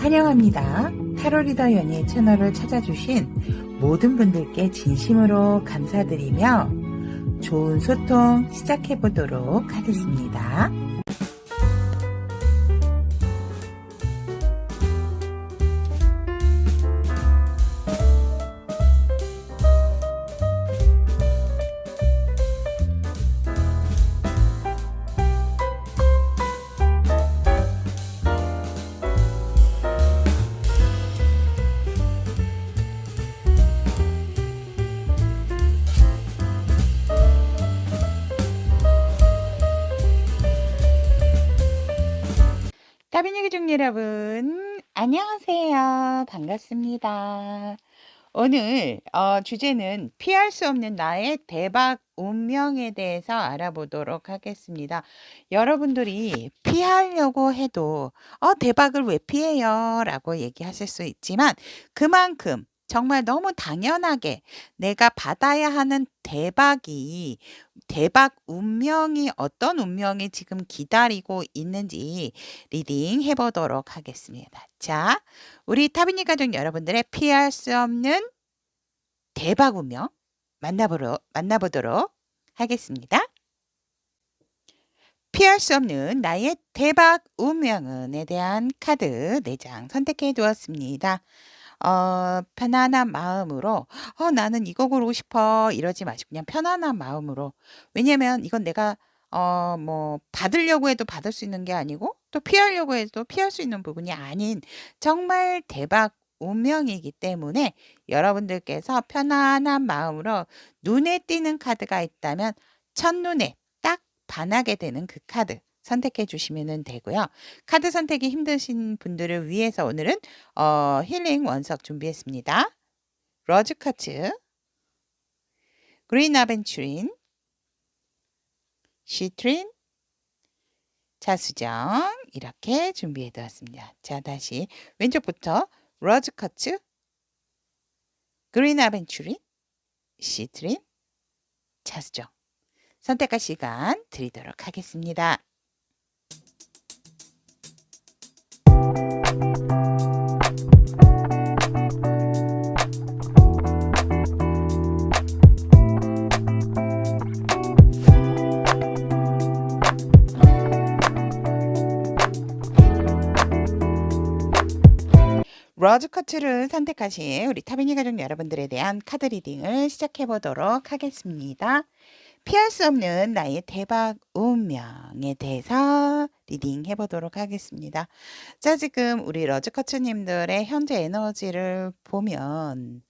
환영합니다. 타로리더 연희 채널을 찾아주신 모든 분들께 진심으로 감사드리며 좋은 소통 시작해 보도록 하겠습니다. 까비니기 중 여러분 안녕하세요. 반갑습니다. 오늘 주제는 피할 수 없는 나의 대박 운명에 대해서 알아보도록 하겠습니다. 여러분들이 피하려고 해도 대박을 왜 피해요? 라고 얘기하실 수 있지만 그만큼 정말 너무 당연하게 내가 받아야 하는 대박 운명이 어떤 운명이 지금 기다리고 있는지 리딩 해보도록 하겠습니다. 자, 우리 타비니 가족 여러분들의 피할 수 없는 대박 운명 만나보도록 하겠습니다. 피할 수 없는 나의 대박 운명은에 대한 카드 4장 선택해 두었습니다. 편안한 마음으로 나는 이거 고르고 싶어 이러지 마시고 그냥 편안한 마음으로, 왜냐면 이건 내가 받으려고 해도 받을 수 있는 게 아니고 또 피하려고 해도 피할 수 있는 부분이 아닌 정말 대박 운명이기 때문에 여러분들께서 편안한 마음으로 눈에 띄는 카드가 있다면 첫눈에 딱 반하게 되는 그 카드 선택해 주시면 되고요. 카드 선택이 힘드신 분들을 위해서 오늘은 힐링 원석 준비했습니다. 러즈 카츠, 그린 아벤츄린, 시트린, 자수정 이렇게 준비해 두었습니다. 자, 다시 왼쪽부터 러즈 카츠, 그린 아벤츄린, 시트린, 자수정 선택할 시간 드리도록 하겠습니다. 러즈 커트를 선택하신 우리 타비니 가족 여러분들에 대한 카드 리딩을 시작해 보도록 하겠습니다. 피할 수 없는 나의 대박 운명에 대해서 리딩 해보도록 하겠습니다. 자, 지금 우리 러즈 커트님들의 현재 에너지를 보면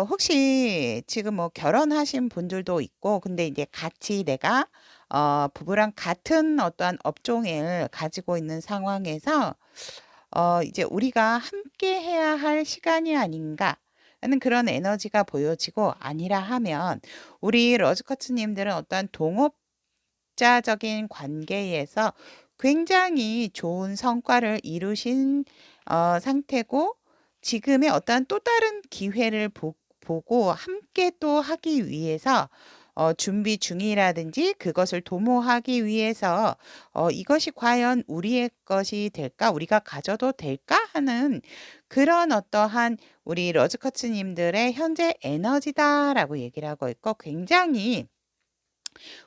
혹시 지금 결혼하신 분들도 있고, 근데 이제 같이 내가 부부랑 같은 어떠한 업종을 가지고 있는 상황에서 이제 우리가 함께 해야 할 시간이 아닌가 하는 그런 에너지가 보여지고, 아니라 하면 우리 러즈커츠님들은 어떠한 동업자적인 관계에서 굉장히 좋은 성과를 이루신 상태고, 지금의 어떠한 또 다른 기회를 보고 함께 또 하기 위해서 준비 중이라든지 그것을 도모하기 위해서 이것이 과연 우리의 것이 될까? 우리가 가져도 될까? 하는 그런 어떠한 우리 러즈커츠님들의 현재 에너지다라고 얘기를 하고 있고, 굉장히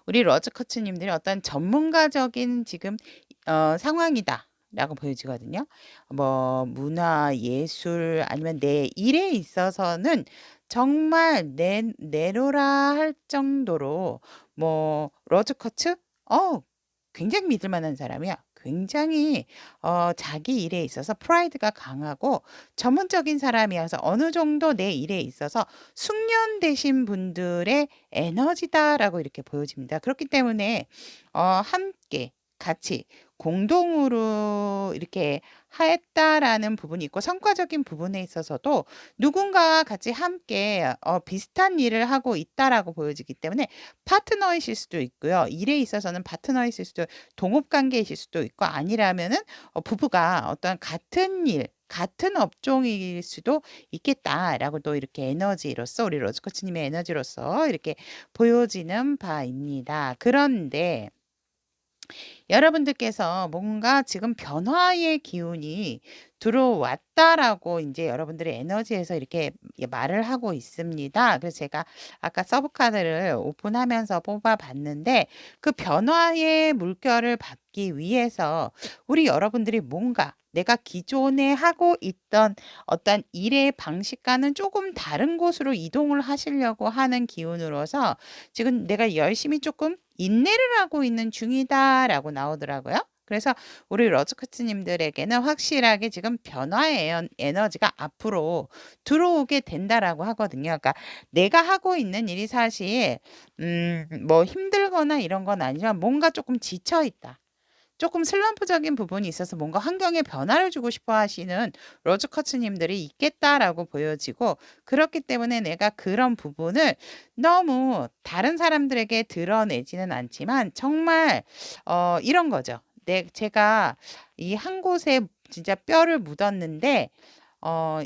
우리 러즈커츠님들이 어떤 전문가적인 지금 상황이다 라고 보여지거든요. 문화, 예술 아니면 내 일에 있어서는 정말 내로라 할 정도로 러즈커츠 굉장히 믿을 만한 사람이야. 굉장히 자기 일에 있어서 프라이드가 강하고 전문적인 사람이어서 어느 정도 내 일에 있어서 숙련되신 분들의 에너지다라고 이렇게 보여집니다. 그렇기 때문에 함께 같이 공동으로 이렇게 했다라는 부분이 있고, 성과적인 부분에 있어서도 누군가와 같이 함께 비슷한 일을 하고 있다라고 보여지기 때문에 파트너이실 수도 있고요. 일에 있어서는 파트너이실 수도, 동업관계이실 수도 있고, 아니라면은 부부가 어떤 같은 일, 같은 업종일 수도 있겠다라고 또 이렇게 에너지로서, 우리 로즈코치님의 에너지로서 이렇게 보여지는 바입니다. 그런데 여러분들께서 뭔가 지금 변화의 기운이 들어왔다라고 이제 여러분들의 에너지에서 이렇게 말을 하고 있습니다. 그래서 제가 아까 서브 카드를 오픈하면서 뽑아 봤는데 그 변화의 물결을 받기 위해서 우리 여러분들이 뭔가 내가 기존에 하고 있던 어떤 일의 방식과는 조금 다른 곳으로 이동을 하시려고 하는 기운으로서 지금 내가 열심히 조금 인내를 하고 있는 중이다라고 나오더라고요. 그래서 우리 러즈커츠님들에게는 확실하게 지금 변화의 에너지가 앞으로 들어오게 된다라고 하거든요. 그러니까 내가 하고 있는 일이 사실 뭐 힘들거나 이런 건 아니지만 뭔가 조금 지쳐 있다. 조금 슬럼프적인 부분이 있어서 뭔가 환경에 변화를 주고 싶어 하시는 로즈커츠님들이 있겠다라고 보여지고 그렇기 때문에 내가 그런 부분을 너무 다른 사람들에게 드러내지는 않지만 정말 이런 거죠. 제가 이 한 곳에 진짜 뼈를 묻었는데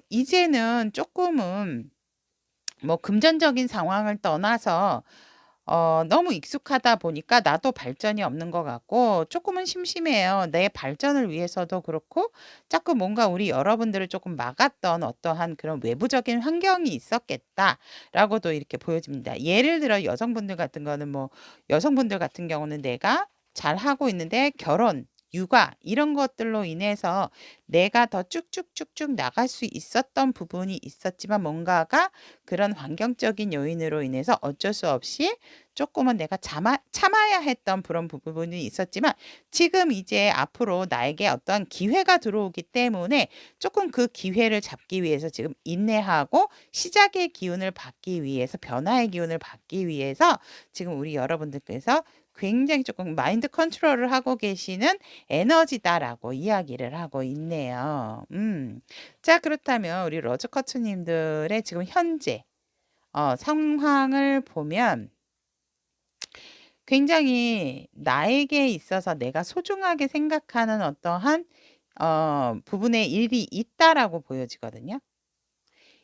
이제는 조금은 뭐 금전적인 상황을 떠나서 너무 익숙하다 보니까 나도 발전이 없는 것 같고 조금은 심심해요. 내 발전을 위해서도 그렇고 자꾸 뭔가 우리 여러분들을 조금 막았던 어떠한 그런 외부적인 환경이 있었겠다라고도 이렇게 보여집니다. 예를 들어 여성분들 같은 거는 뭐 여성분들 같은 경우는 내가 잘하고 있는데 결혼, 육아 이런 것들로 인해서 내가 더 쭉쭉쭉쭉 나갈 수 있었던 부분이 있었지만 뭔가가 그런 환경적인 요인으로 인해서 어쩔 수 없이 조금은 내가 참아야 했던 그런 부분이 있었지만 지금 이제 앞으로 나에게 어떤 기회가 들어오기 때문에 조금 그 기회를 잡기 위해서 지금 인내하고 시작의 기운을 받기 위해서 변화의 기운을 받기 위해서 지금 우리 여러분들께서 굉장히 조금 마인드 컨트롤을 하고 계시는 에너지다라고 이야기를 하고 있네요. 자, 그렇다면 우리 러즈커츠님들의 지금 현재 상황을 보면 굉장히 나에게 있어서 내가 소중하게 생각하는 어떠한 부분의 일이 있다라고 보여지거든요.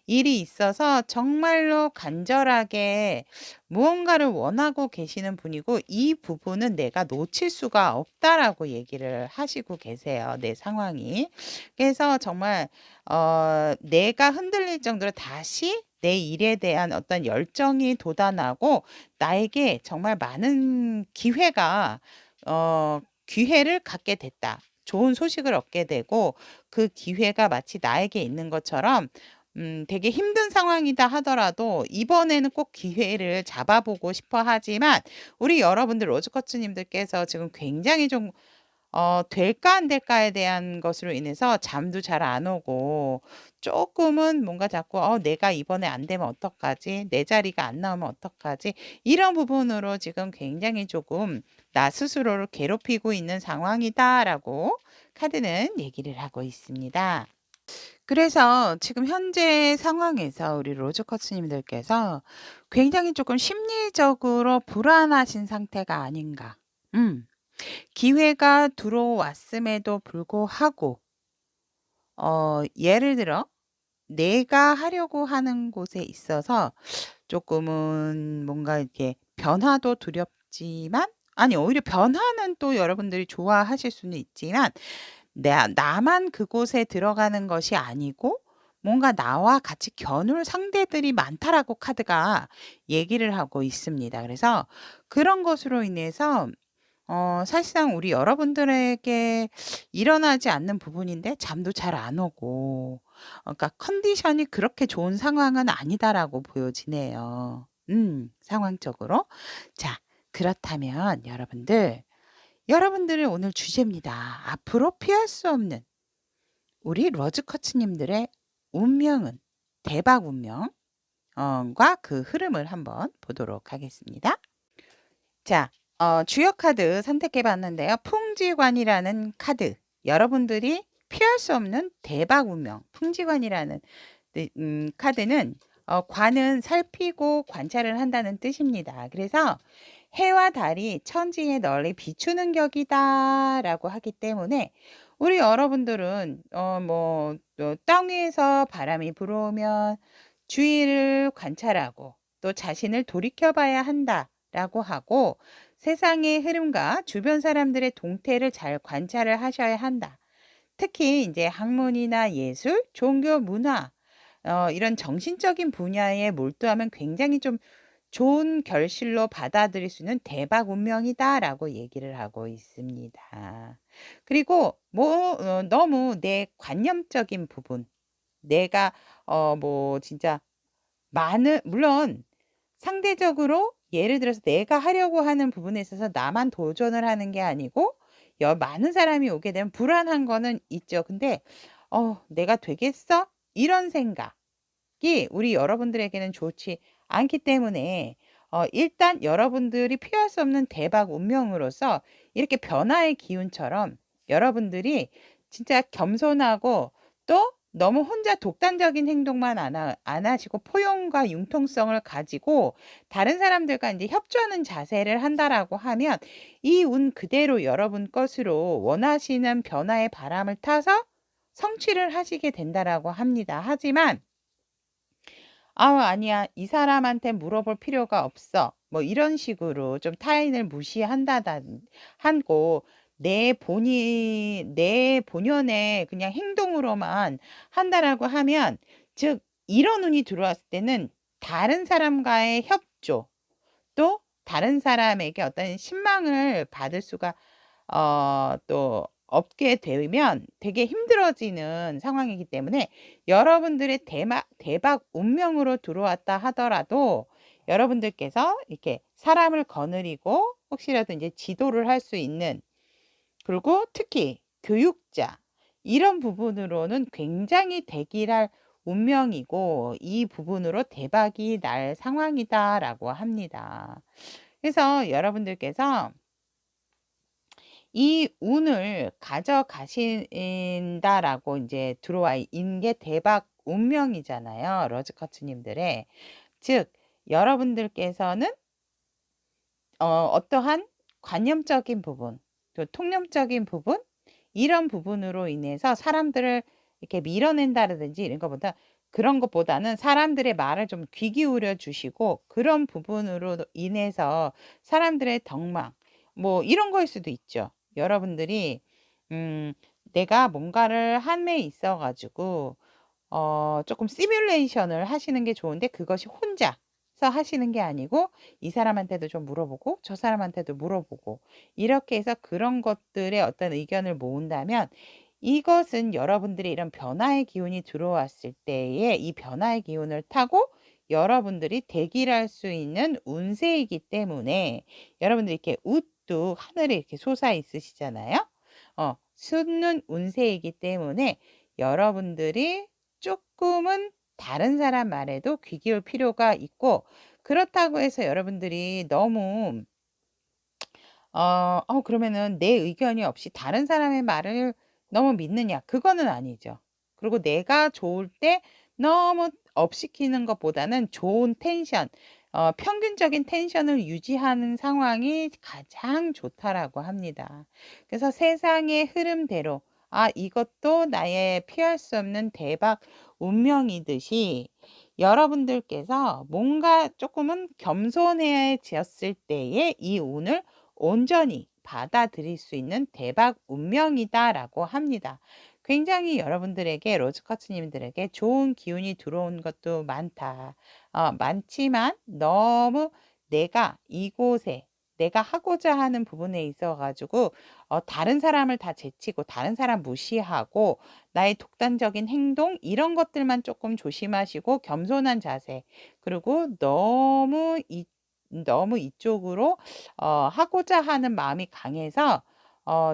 일이 있어서 정말로 간절하게 무언가를 원하고 계시는 분이고 이 부분은 내가 놓칠 수가 없다라고 얘기를 하시고 계세요. 내 상황이. 그래서 정말 내가 흔들릴 정도로 다시 내 일에 대한 어떤 열정이 돋아나고 나에게 정말 많은 기회를 갖게 됐다. 좋은 소식을 얻게 되고 그 기회가 마치 나에게 있는 것처럼 되게 힘든 상황이다 하더라도 이번에는 꼭 기회를 잡아보고 싶어 하지만 우리 여러분들 로즈커츠님들께서 지금 굉장히 좀 될까 안 될까에 대한 것으로 인해서 잠도 잘 안 오고 조금은 뭔가 자꾸 '내가 이번에 안 되면 어떡하지? 내 자리가 안 나오면 어떡하지?' 이런 부분으로 지금 굉장히 조금 '나 스스로를 괴롭히고 있는 상황이다.'라고 카드는 얘기를 하고 있습니다. 그래서 지금 현재 상황에서 우리 로즈커츠님들께서 굉장히 조금 심리적으로 불안하신 상태가 아닌가. 음. 기회가 들어왔음에도 불구하고 예를 들어 내가 하려고 하는 곳에 있어서 조금은 뭔가 이렇게 변화도 두렵지만 아니 오히려 변화는 또 여러분들이 좋아하실 수는 있지만 나만 그곳에 들어가는 것이 아니고 뭔가 나와 같이 겨눌 상대들이 많다라고 카드가 얘기를 하고 있습니다. 그래서 그런 것으로 인해서 사실상 우리 여러분들에게 일어나지 않는 부분인데 잠도 잘 안 오고 그러니까 컨디션이 그렇게 좋은 상황은 아니다라고 보여지네요. 상황적으로. 자, 그렇다면 여러분들의 오늘 주제입니다. 앞으로 피할 수 없는 우리 러즈커츠님들의 운명은 대박 운명 과 그 흐름을 한번 보도록 하겠습니다. 자, 주요 카드 선택해 봤는데요. 풍지관이라는 카드. 여러분들이 피할 수 없는 대박 운명. 풍지관이라는 카드는 관은 살피고 관찰을 한다는 뜻입니다. 그래서 해와 달이 천지에 널리 비추는 격이다라고 하기 때문에 우리 여러분들은 땅 위에서 바람이 불어오면 주위를 관찰하고 또 자신을 돌이켜 봐야 한다라고 하고 세상의 흐름과 주변 사람들의 동태를 잘 관찰을 하셔야 한다. 특히 이제 학문이나 예술, 종교, 문화 이런 정신적인 분야에 몰두하면 굉장히 좀 좋은 결실로 받아들일 수 있는 대박 운명이다라고 얘기를 하고 있습니다. 그리고 너무 내 관념적인 부분, 내가 뭐 진짜 많은 물론 상대적으로 예를 들어서 내가 하려고 하는 부분에 있어서 나만 도전을 하는 게 아니고 많은 사람이 오게 되면 불안한 거는 있죠. 근데 '내가 되겠어?' 이런 생각이 우리 여러분들에게는 좋지 않기 때문에 일단 여러분들이 피할 수 없는 대박 운명으로서 이렇게 변화의 기운처럼 여러분들이 진짜 겸손하고 또 너무 혼자 독단적인 행동만 안 하시고 포용과 융통성을 가지고 다른 사람들과 이제 협조하는 자세를 한다라고 하면 이 운 그대로 여러분 것으로 원하시는 변화의 바람을 타서 성취를 하시게 된다라고 합니다. 하지만 아니야. 이 사람한테 물어볼 필요가 없어." 뭐 이런 식으로 좀 타인을 무시한다단 하고 내 본연의 그냥 행동으로만 한다라고 하면 즉 이런 운이 들어왔을 때는 다른 사람과의 협조 또 다른 사람에게 어떤 신망을 받을 수가 또 없게 되면 되게 힘들어지는 상황이기 때문에 여러분들의 대박 운명으로 들어왔다 하더라도 여러분들께서 이렇게 사람을 거느리고 혹시라도 이제 지도를 할 수 있는 그리고 특히 교육자 이런 부분으로는 굉장히 대기할 운명이고 이 부분으로 대박이 날 상황이다라고 합니다. 그래서 여러분들께서 이 운을 가져가신다라고 이제 들어와 있는 게 대박 운명이잖아요. 러즈커츠님들의. 즉 여러분들께서는 어떠한 관념적인 부분, 또 통념적인 부분 이런 부분으로 인해서 사람들을 이렇게 밀어낸다든지 이런 것보다 그런 것보다는 사람들의 말을 좀 귀 기울여 주시고 그런 부분으로 인해서 사람들의 덕망 뭐 이런 거일 수도 있죠. 여러분들이 음 내가 뭔가를 함에 있어 가지고 조금 시뮬레이션을 하시는 게 좋은데 그것이 혼자서 하시는 게 아니고 이 사람한테도 좀 물어보고 저 사람한테도 물어보고 이렇게 해서 그런 것들의 어떤 의견을 모은다면 이것은 여러분들이 이런 변화의 기운이 들어왔을 때에 이 변화의 기운을 타고 여러분들이 대기할 수 있는 운세이기 때문에 여러분들이 이렇게 우뚝 하늘에 이렇게 솟아 있으시잖아요. 솟는 운세이기 때문에 여러분들이 조금은 다른 사람 말에도 귀 기울 필요가 있고 그렇다고 해서 여러분들이 너무 그러면은 내 의견이 없이 다른 사람의 말을 너무 믿느냐? 그거는 아니죠. 그리고 내가 좋을 때 너무 업시키는 것보다는 좋은 텐션, 평균적인 텐션을 유지하는 상황이 가장 좋다라고 합니다. 그래서 세상의 흐름대로 이것도 나의 피할 수 없는 대박 운명이듯이 여러분들께서 뭔가 조금은 겸손해졌을 때에 이 운을 온전히 받아들일 수 있는 대박 운명이다라고 합니다. 굉장히 여러분들에게 로즈커츠님들에게 좋은 기운이 들어온 것도 많다. 많지만 너무 내가 이곳에 내가 하고자 하는 부분에 있어 가지고 다른 사람을 다 제치고 다른 사람 무시하고 나의 독단적인 행동 이런 것들만 조금 조심하시고 겸손한 자세 그리고 너무 이쪽으로 하고자 하는 마음이 강해서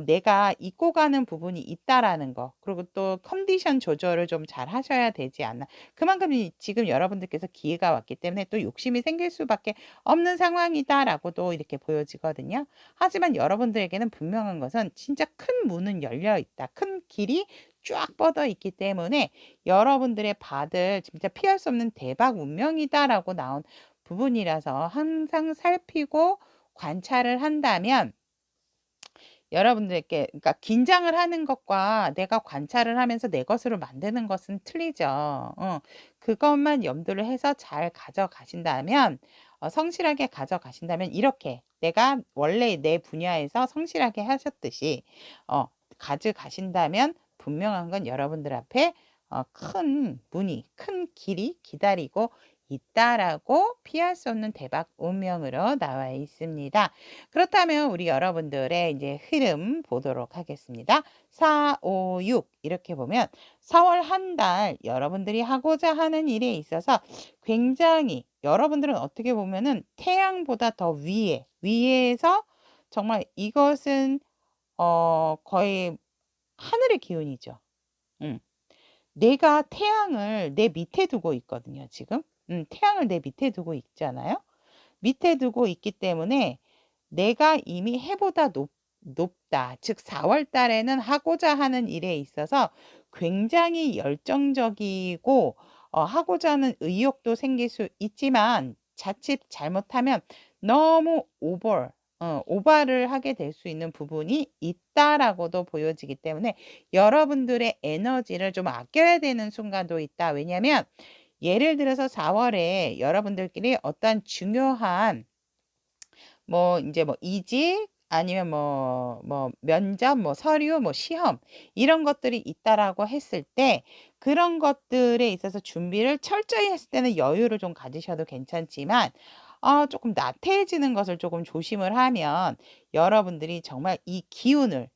내가 잊고 가는 부분이 있다라는 거 그리고 또 컨디션 조절을 좀 잘 하셔야 되지 않나. 그만큼 지금 여러분들께서 기회가 왔기 때문에 또 욕심이 생길 수밖에 없는 상황이다라고도 이렇게 보여지거든요. 하지만 여러분들에게는 분명한 것은 진짜 큰 문은 열려 있다. 큰 길이 쫙 뻗어 있기 때문에 여러분들의 받을 진짜 피할 수 없는 대박 운명이다라고 나온 부분이라서 항상 살피고 관찰을 한다면 여러분들께 그러니까 긴장을 하는 것과 내가 관찰을 하면서 내 것으로 만드는 것은 틀리죠. 그것만 염두를 해서 잘 가져가신다면 성실하게 가져가신다면 이렇게 내가 원래 내 분야에서 성실하게 하셨듯이 어 가져가신다면 분명한 건 여러분들 앞에 큰 문이, 큰 길이 기다리고 있다라고 피할 수 없는 대박 운명으로 나와 있습니다. 그렇다면 우리 여러분들의 이제 흐름 보도록 하겠습니다. 4, 5, 6 이렇게 보면 4월 한 달 여러분들이 하고자 하는 일에 있어서 굉장히 여러분들은 어떻게 보면은 태양보다 더 위에서 정말 이것은 거의 하늘의 기운이죠. 음. 내가 태양을 내 밑에 두고 있거든요, 지금. 태양을 내 밑에 두고 있잖아요. 밑에 두고 있기 때문에 내가 이미 해보다 높다. 즉 4월 달에는 하고자 하는 일에 있어서 굉장히 열정적이고 하고자 하는 의욕도 생길 수 있지만 자칫 잘못하면 너무 오버를 하게 될 수 있는 부분이 있다라고도 보여지기 때문에 여러분들의 에너지를 좀 아껴야 되는 순간도 있다. 왜냐하면 예를 들어서 4월에 여러분들끼리 어떤 중요한 뭐 인제 뭐 이직 아니면 뭐 면접, 뭐 서류, 뭐 시험 이런 것들이 있다라고 했을 때 그런 것들에 있어서 준비를 철저히 했을 때는 여유를 좀 가지셔도 괜찮지만 쪼끔 나태해지는 것을 조금 조심을 하면 여러분들이 정말 이 기운을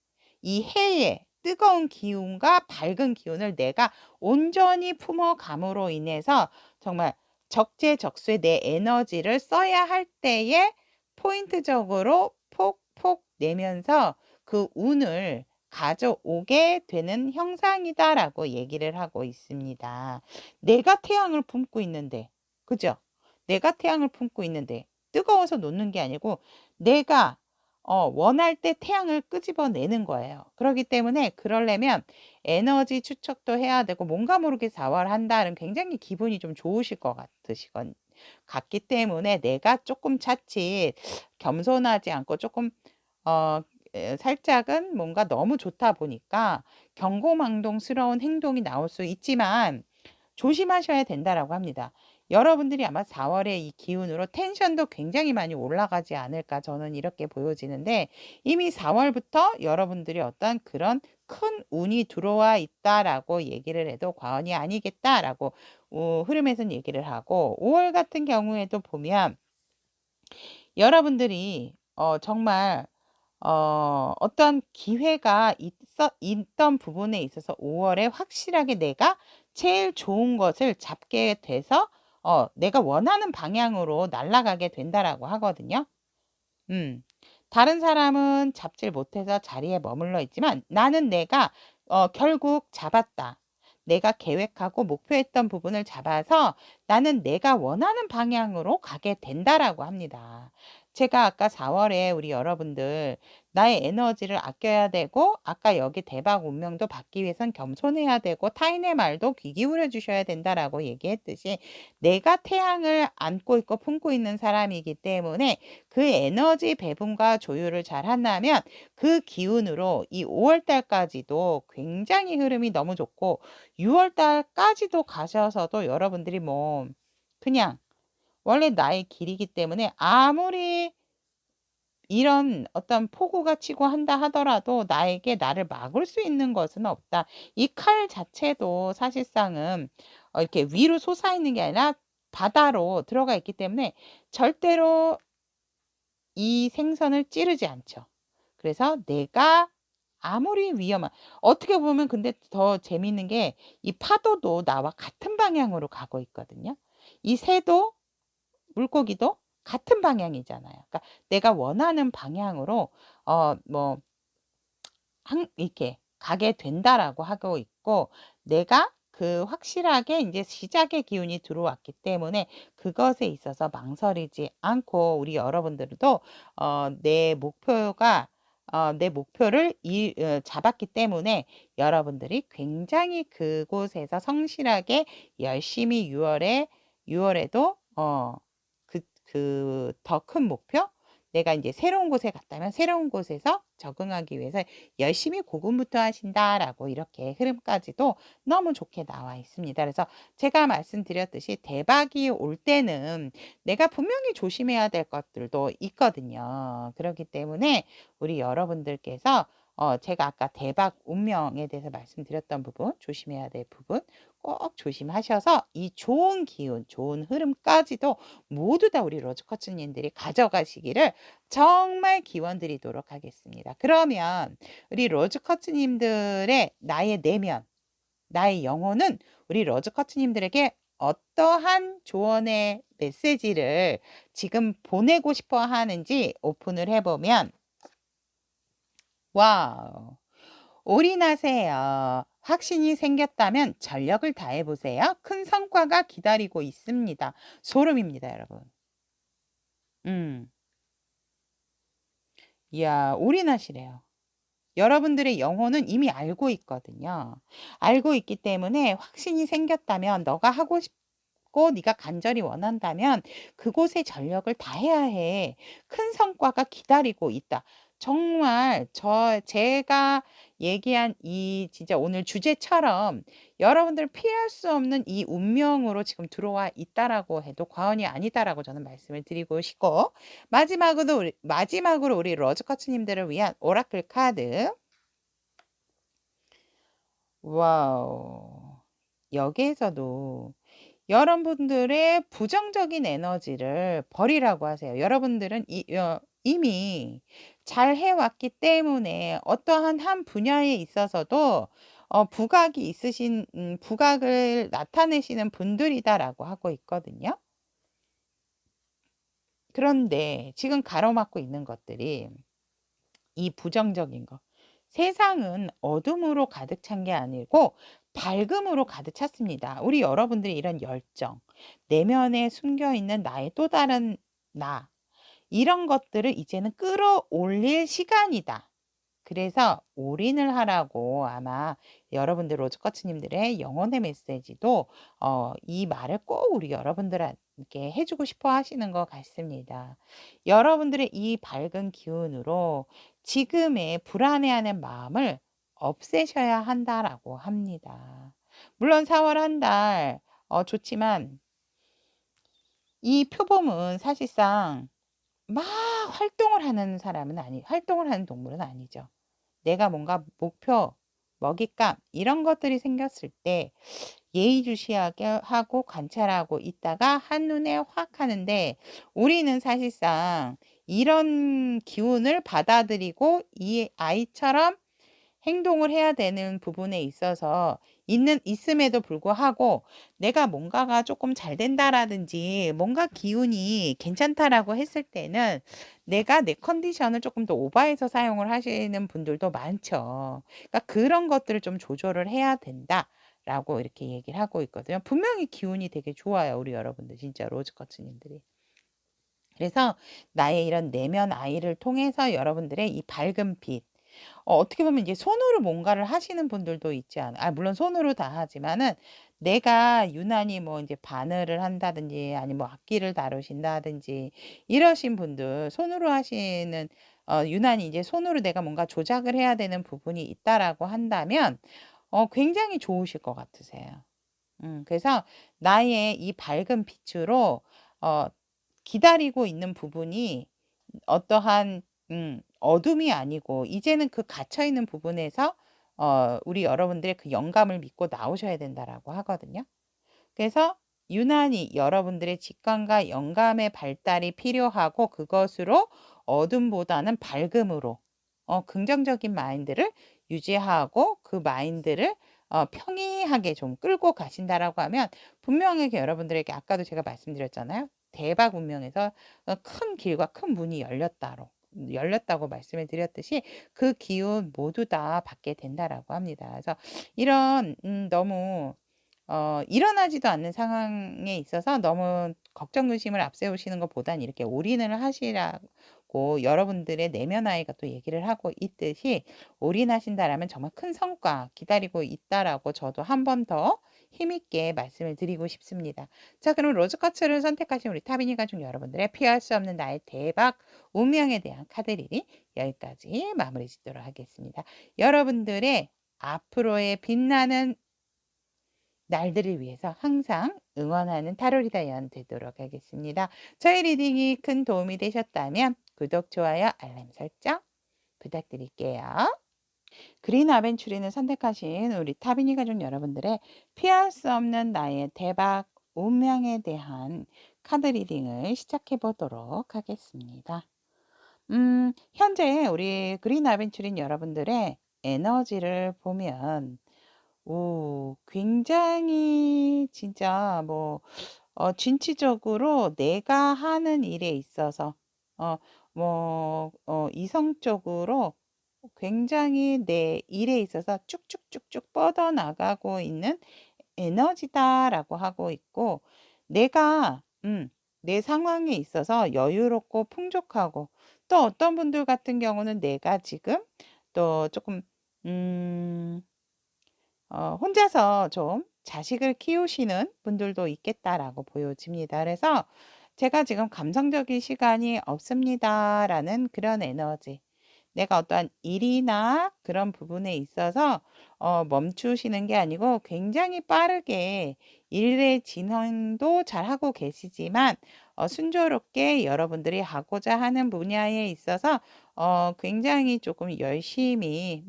이 해의 뜨거운 기운과 밝은 기운을 내가 온전히 품어감으로 인해서 정말 적재적소에 내 에너지를 써야 할 때에 포인트적으로 폭폭 내면서 그 운을 가져오게 되는 형상이다라고 얘기를 하고 있습니다. 내가 태양을 품고 있는데, 그죠? 내가 태양을 품고 있는데 뜨거워서 놓는 게 아니고 내가 원할 때 태양을 끄집어내는 거예요. 그렇기 때문에 그러려면 에너지 축적도 해야 되고 뭔가 모르게 4월 한 달은 굉장히 기분이 좀 좋으실 것 같기 때문에 내가 조금 자칫 겸손하지 않고 조금 살짝은 뭔가 너무 좋다 보니까 경고망동스러운 행동이 나올 수 있지만 조심하셔야 된다라고 합니다. 여러분들이 아마 4월에 이 기운으로 텐션도 굉장히 많이 올라가지 않을까 저는 이렇게 보여지는데 이미 4월부터 여러분들이 어떤 그런 큰 운이 들어와 있다라고 얘기를 해도 과언이 아니겠다라고 흐름에서는 얘기를 하고 5월 같은 경우에도 보면 여러분들이 정말 어떤 기회가 있던 부분에 있어서 5월에 확실하게 내가 제일 좋은 것을 잡게 돼서 내가 원하는 방향으로 날아가게 된다라고 하거든요. 음. 다른 사람은 잡질 못해서 자리에 머물러 있지만 나는 내가 결국 잡았다. 내가 계획하고 목표했던 부분을 잡아서 나는 내가 원하는 방향으로 가게 된다라고 합니다. 제가 아까 4월에 우리 여러분들 나의 에너지를 아껴야 되고 아까 여기 대박 운명도 받기 위해선 겸손해야 되고 타인의 말도 귀 기울여 주셔야 된다라고 얘기했듯이 내가 태양을 안고 있고 품고 있는 사람이기 때문에 그 에너지 배분과 조율을 잘 한다면 그 기운으로 이 5월 달까지도 굉장히 흐름이 너무 좋고 6월 달까지도 가셔서도 여러분들이 뭐 그냥 원래 나의 길이기 때문에 아무리 이런 어떤 폭우가 치고 한다 하더라도 나에게 나를 막을 수 있는 것은 없다. 이 칼 자체도 사실상은 이렇게 위로 솟아있는 게 아니라 바다로 들어가 있기 때문에 절대로 이 생선을 찌르지 않죠. 그래서 내가 아무리 어떻게 보면 근데 더 재미있는 게 이 파도도 나와 같은 방향으로 가고 있거든요. 이 새도 물고기도 같은 방향이잖아요. 그러니까 내가 원하는 방향으로 뭐 이렇게 가게 된다라고 하고 있고 내가 그 확실하게 이제 시작의 기운이 들어왔기 때문에 그것에 있어서 망설이지 않고 우리 여러분들도 내 목표를 잡았기 때문에 여러분들이 굉장히 그곳에서 성실하게 열심히 6월에도 그 더 큰 목표 내가 이제 새로운 곳에 갔다면 새로운 곳에서 적응하기 위해서 열심히 고군분투 하신다라고 이렇게 흐름까지도 너무 좋게 나와 있습니다. 그래서 제가 말씀드렸듯이 대박이 올 때는 내가 분명히 조심해야 될 것들도 있거든요. 그렇기 때문에 우리 여러분들께서 제가 아까 대박 운명에 대해서 말씀드렸던 부분, 조심해야 될 부분 꼭 조심하셔서 이 좋은 기운, 좋은 흐름까지도 모두 다 우리 로즈커츠님들이 가져가시기를 정말 기원드리도록 하겠습니다. 그러면 우리 로즈커츠님들의 나의 내면, 나의 영혼은 우리 로즈커츠님들에게 어떠한 조언의 메시지를 지금 보내고 싶어 하는지 오픈을 해보면, 와우. 올인하세요. 확신이 생겼다면 전력을 다해보세요. 큰 성과가 기다리고 있습니다. 소름입니다, 여러분. 이야, 올인하시래요. 여러분들의 영혼은 이미 알고 있거든요. 알고 있기 때문에 확신이 생겼다면 너가 하고 싶고 네가 간절히 원한다면 그곳에 전력을 다해야 해. 큰 성과가 기다리고 있다. 정말 제가 얘기한 이 진짜 오늘 주제처럼 여러분들 피할 수 없는 이 운명으로 지금 들어와 있다라고 해도 과언이 아니다라고 저는 말씀을 드리고 싶고, 마지막으로 우리 러즈커츠님들을 위한 오라클 카드. 와우. 여기에서도 여러분들의 부정적인 에너지를 버리라고 하세요. 여러분들은 이미 잘 해왔기 때문에 어떠한 한 분야에 있어서도 부각이 있으신 부각을 나타내시는 분들이다라고 하고 있거든요. 그런데 지금 가로막고 있는 것들이 이 부정적인 거. 세상은 어둠으로 가득 찬 게 아니고 밝음으로 가득 찼습니다. 우리 여러분들이 이런 열정, 내면에 숨겨 있는 나의 또 다른 나, 이런 것들을 이제는 끌어올릴 시간이다. 그래서 올인을 하라고 아마 여러분들 로즈커츠님들의 영혼의 메시지도 이 말을 꼭 우리 여러분들에게 해주고 싶어 하시는 것 같습니다. 여러분들의 이 밝은 기운으로 지금의 불안해하는 마음을 없애셔야 한다라고 합니다. 물론 4월 한 달 좋지만 이 표범은 사실상 막 활동을 하는 동물은 아니죠. 내가 뭔가 목표, 먹잇감 이런 것들이 생겼을 때 예의주시하게 하고 관찰하고 있다가 한눈에 확 하는데, 우리는 사실상 이런 기운을 받아들이고 이 아이처럼 행동을 해야 되는 부분에 있어서 있음에도 불구하고 내가 뭔가가 조금 잘 된다라든지 뭔가 기운이 괜찮다라고 했을 때는 내가 내 컨디션을 조금 더 오버해서 사용을 하시는 분들도 많죠. 그러니까 그런 것들을 좀 조절을 해야 된다라고 이렇게 얘기를 하고 있거든요. 분명히 기운이 되게 좋아요, 우리 여러분들 진짜 로즈커츠님들이. 그래서 나의 이런 내면 아이를 통해서 여러분들의 이 밝은 빛, 어떻게 보면 이제 손으로 뭔가를 하시는 분들도 있지 않아, 물론 손으로 다 하지만은 내가 유난히 뭐 이제 바늘을 한다든지 아니면 뭐 악기를 다루신다든지 이러신 분들, 손으로 하시는 유난히 이제 손으로 내가 뭔가 조작을 해야 되는 부분이 있다라고 한다면 굉장히 좋으실 것 같으세요. 그래서 나의 이 밝은 빛으로 어 기다리고 있는 부분이 어떠한 어둠이 아니고 이제는 그 갇혀 있는 부분에서 우리 여러분들의 그 영감을 믿고 나오셔야 된다라고 하거든요. 그래서 유난히 여러분들의 직감과 영감의 발달이 필요하고, 그것으로 어둠보다는 밝음으로 긍정적인 마인드를 유지하고 그 마인드를 평이하게 좀 끌고 가신다라고 하면 분명하게 여러분들에게, 아까도 제가 말씀드렸잖아요. 대박 운명에서 큰 길과 큰 문이 열렸다고 말씀을 드렸듯이 그 기운 모두 다 받게 된다라고 합니다. 그래서 이런 너무 일어나지도 않는 상황에 있어서 너무 걱정 근심을 앞세우시는 것보단 이렇게 올인을 하시라 그렇고 여러분들의 내면 아이가 또 얘기를 하고 있듯이 올인하신다라면 정말 큰 성과 기다리고 있다라고 저도 한 번 더 힘있게 말씀을 드리고 싶습니다. 자, 그럼 로즈쿼츠를 선택하신 우리 타비니 가족 여러분들의 피할 수 없는 나의 대박 운명에 대한 카드 리딩 여기까지 마무리 짓도록 하겠습니다. 여러분들의 앞으로의 빛나는 날들을 위해서 항상 응원하는 타로리다연 되도록 하겠습니다. 저희 리딩이 큰 도움이 되셨다면 구독, 좋아요, 알람 설정 부탁드릴게요. 그린 아벤추리를 선택하신 우리 타비니 가족 여러분들의 피할 수 없는 나의 대박 운명에 대한 카드 리딩을 시작해 보도록 하겠습니다. 현재 우리 그린 아벤추린 여러분들의 에너지를 보면 굉장히 진짜 진취적으로 내가 하는 일에 있어서 이성적으로 굉장히 내 일에 있어서 쭉쭉쭉쭉 뻗어나가고 있는 에너지다라고 하고 있고, 내가 내 상황에 있어서 여유롭고 풍족하고, 또 어떤 분들 같은 경우는 내가 지금 또 조금 혼자서 좀 자식을 키우시는 분들도 있겠다라고 보여집니다. 그래서 제가 지금 감성적인 시간이 없습니다라는 그런 에너지. 내가 어떠한 일이나 그런 부분에 있어서 멈추시는 게 아니고 굉장히 빠르게 일의 진행도 잘하고 계시지만 순조롭게 여러분들이 하고자 하는 분야에 있어서 굉장히 조금 열심히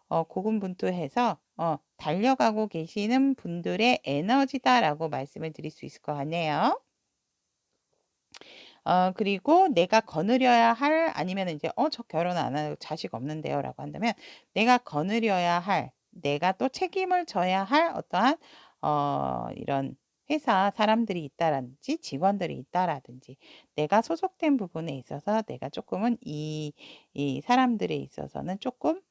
고군분투해서 달려가고 계시는 분들의 에너지다라고 말씀을 드릴 수 있을 것 같네요. 그리고 내가 거느려야 할 아니면 이제 저 결혼 안 하고 자식 없는데요 라고 한다면 내가 거느려야 할 내가 또 책임을 져야 할 어떠한 이런 회사 사람들이 있다라든지 직원들이 있다라든지 내가 소속된 부분에 있어서 내가 조금은 이 사람들에 있어서는 조금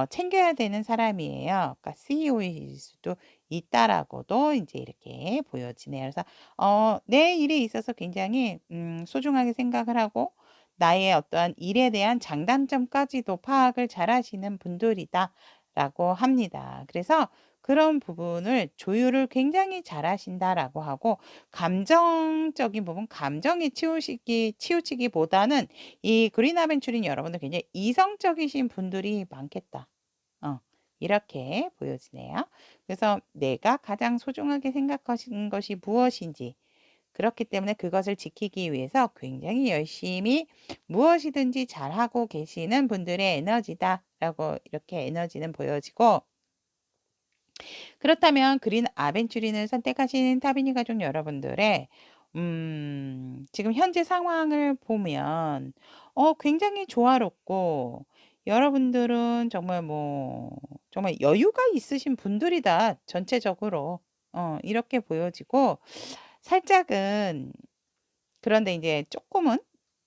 챙겨야 되는 사람이에요. 그러니까 CEO일 수도 있다라고도 이제 이렇게 보여지네요. 그래서 내 일에 있어서 굉장히 소중하게 생각을 하고 나의 어떠한 일에 대한 장단점까지도 파악을 잘 하시는 분들이다라고 합니다. 그래서 그런 부분을 조율을 굉장히 잘 하신다라고 하고 감정적인 부분, 감정에 치우치기보다는 이 그린 아벤처린 여러분들 굉장히 이성적이신 분들이 많겠다. 이렇게 보여지네요. 그래서 내가 가장 소중하게 생각하시는 것이 무엇인지 그렇기 때문에 그것을 지키기 위해서 굉장히 열심히 무엇이든지 잘하고 계시는 분들의 에너지다라고 이렇게 에너지는 보여지고, 그렇다면 그린 아벤추린을 선택하신 타비니 가족 여러분들의 지금 현재 상황을 보면 굉장히 조화롭고 여러분들은 정말 정말 여유가 있으신 분들이다. 전체적으로 이렇게 보여지고 살짝은 그런데 이제 조금은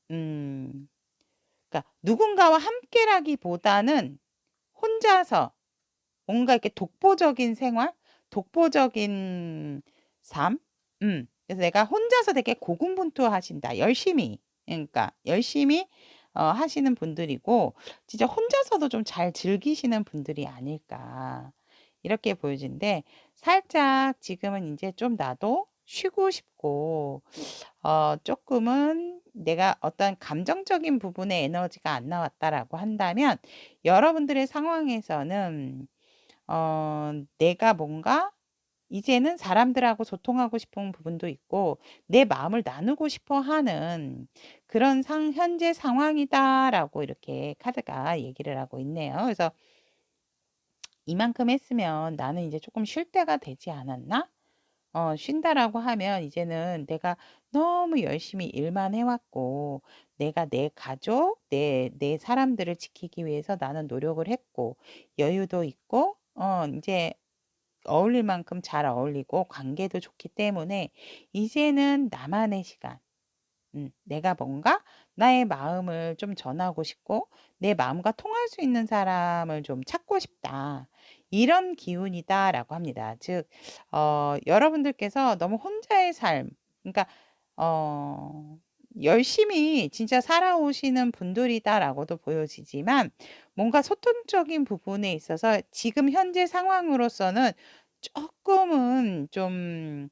그러니까 누군가와 함께라기보다는 혼자서 뭔가 이렇게 독보적인 생활, 독보적인 삶. 그래서 내가 혼자서 되게 고군분투하신다. 열심히. 그러니까 열심히 하시는 분들이고 진짜 혼자서도 좀 잘 즐기시는 분들이 아닐까. 이렇게 보여지는데 살짝 지금은 이제 좀 나도 쉬고 싶고 조금은 내가 어떤 감정적인 부분의 에너지가 안 나왔다라고 한다면 여러분들의 상황에서는 내가 뭔가 이제는 사람들하고 소통하고 싶은 부분도 있고 내 마음을 나누고 싶어 하는 그런 현재 상황이다라고 이렇게 카드가 얘기를 하고 있네요. 그래서 이만큼 했으면 나는 이제 조금 쉴 때가 되지 않았나? 쉰다라고 하면 이제는 내가 너무 열심히 일만 해왔고 내가 내 가족, 내 사람들을 지키기 위해서 나는 노력을 했고 여유도 있고 이제 어울릴 만큼 잘 어울리고 관계도 좋기 때문에 이제는 나만의 시간, 내가 뭔가 나의 마음을 좀 전하고 싶고 내 마음과 통할 수 있는 사람을 좀 찾고 싶다. 이런 기운이다라고 합니다. 즉, 여러분들께서 너무 혼자의 삶, 그러니까, 어, 열심히 진짜 살아오시는 분들이다라고도 보여지지만 뭔가 소통적인 부분에 있어서 지금 현재 상황으로서는 쪼끔은 좀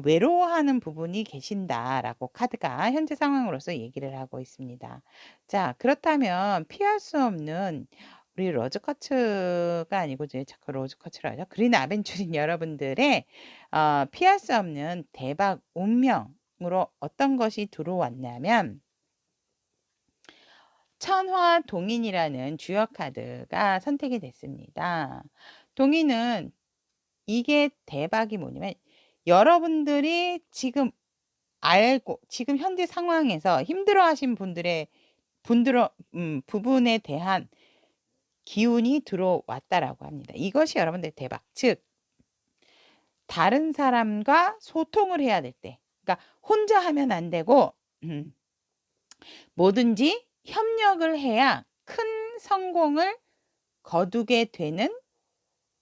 "외로워하는 부분이 계신다."라고 카드가 현재 상황으로서 얘기를 하고 있습니다. 자, 그렇다면 피할 수 없는 우리 로즈쿼츠가 아니고 이제 자꾸 로즈쿼츠라 하죠. 그린 아벤처린 여러분들의 피할 수 없는 대박 운명으로 어떤 것이 들어왔냐면 천화동인이라는 주역 카드가 선택이 됐습니다. 동인은 이게 대박이 뭐냐면 여러분들이 지금 알고 지금 현재 상황에서 힘들어하신 부분에 대한 기운이 들어왔다라고 합니다. 이것이 여러분들의 대박. 즉 다른 사람과 소통을 해야 될 때, 그러니까 혼자 하면 안 되고 뭐든지 협력을 해야 큰 성공을 거두게 되는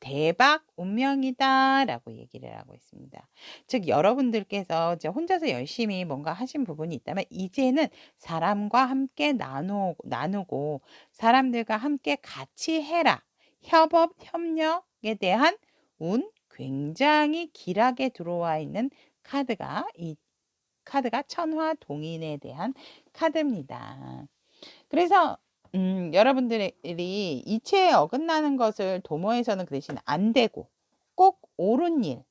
대박 운명이다라고 얘기를 하고 있습니다. 즉 여러분들께서 이제 혼자서 열심히 뭔가 하신 부분이 있다면 이제는 사람과 함께 나누고 사람들과 함께 같이 해라. 협업, 협력에 대한 운 굉장히 길하게 들어와 있는 카드가 이 카드가 천화동인에 대한 카드입니다. 그래서 여러분들이 이치에 어긋나는 것을 도모해서는 그 대신 안 되고 꼭 옳은 일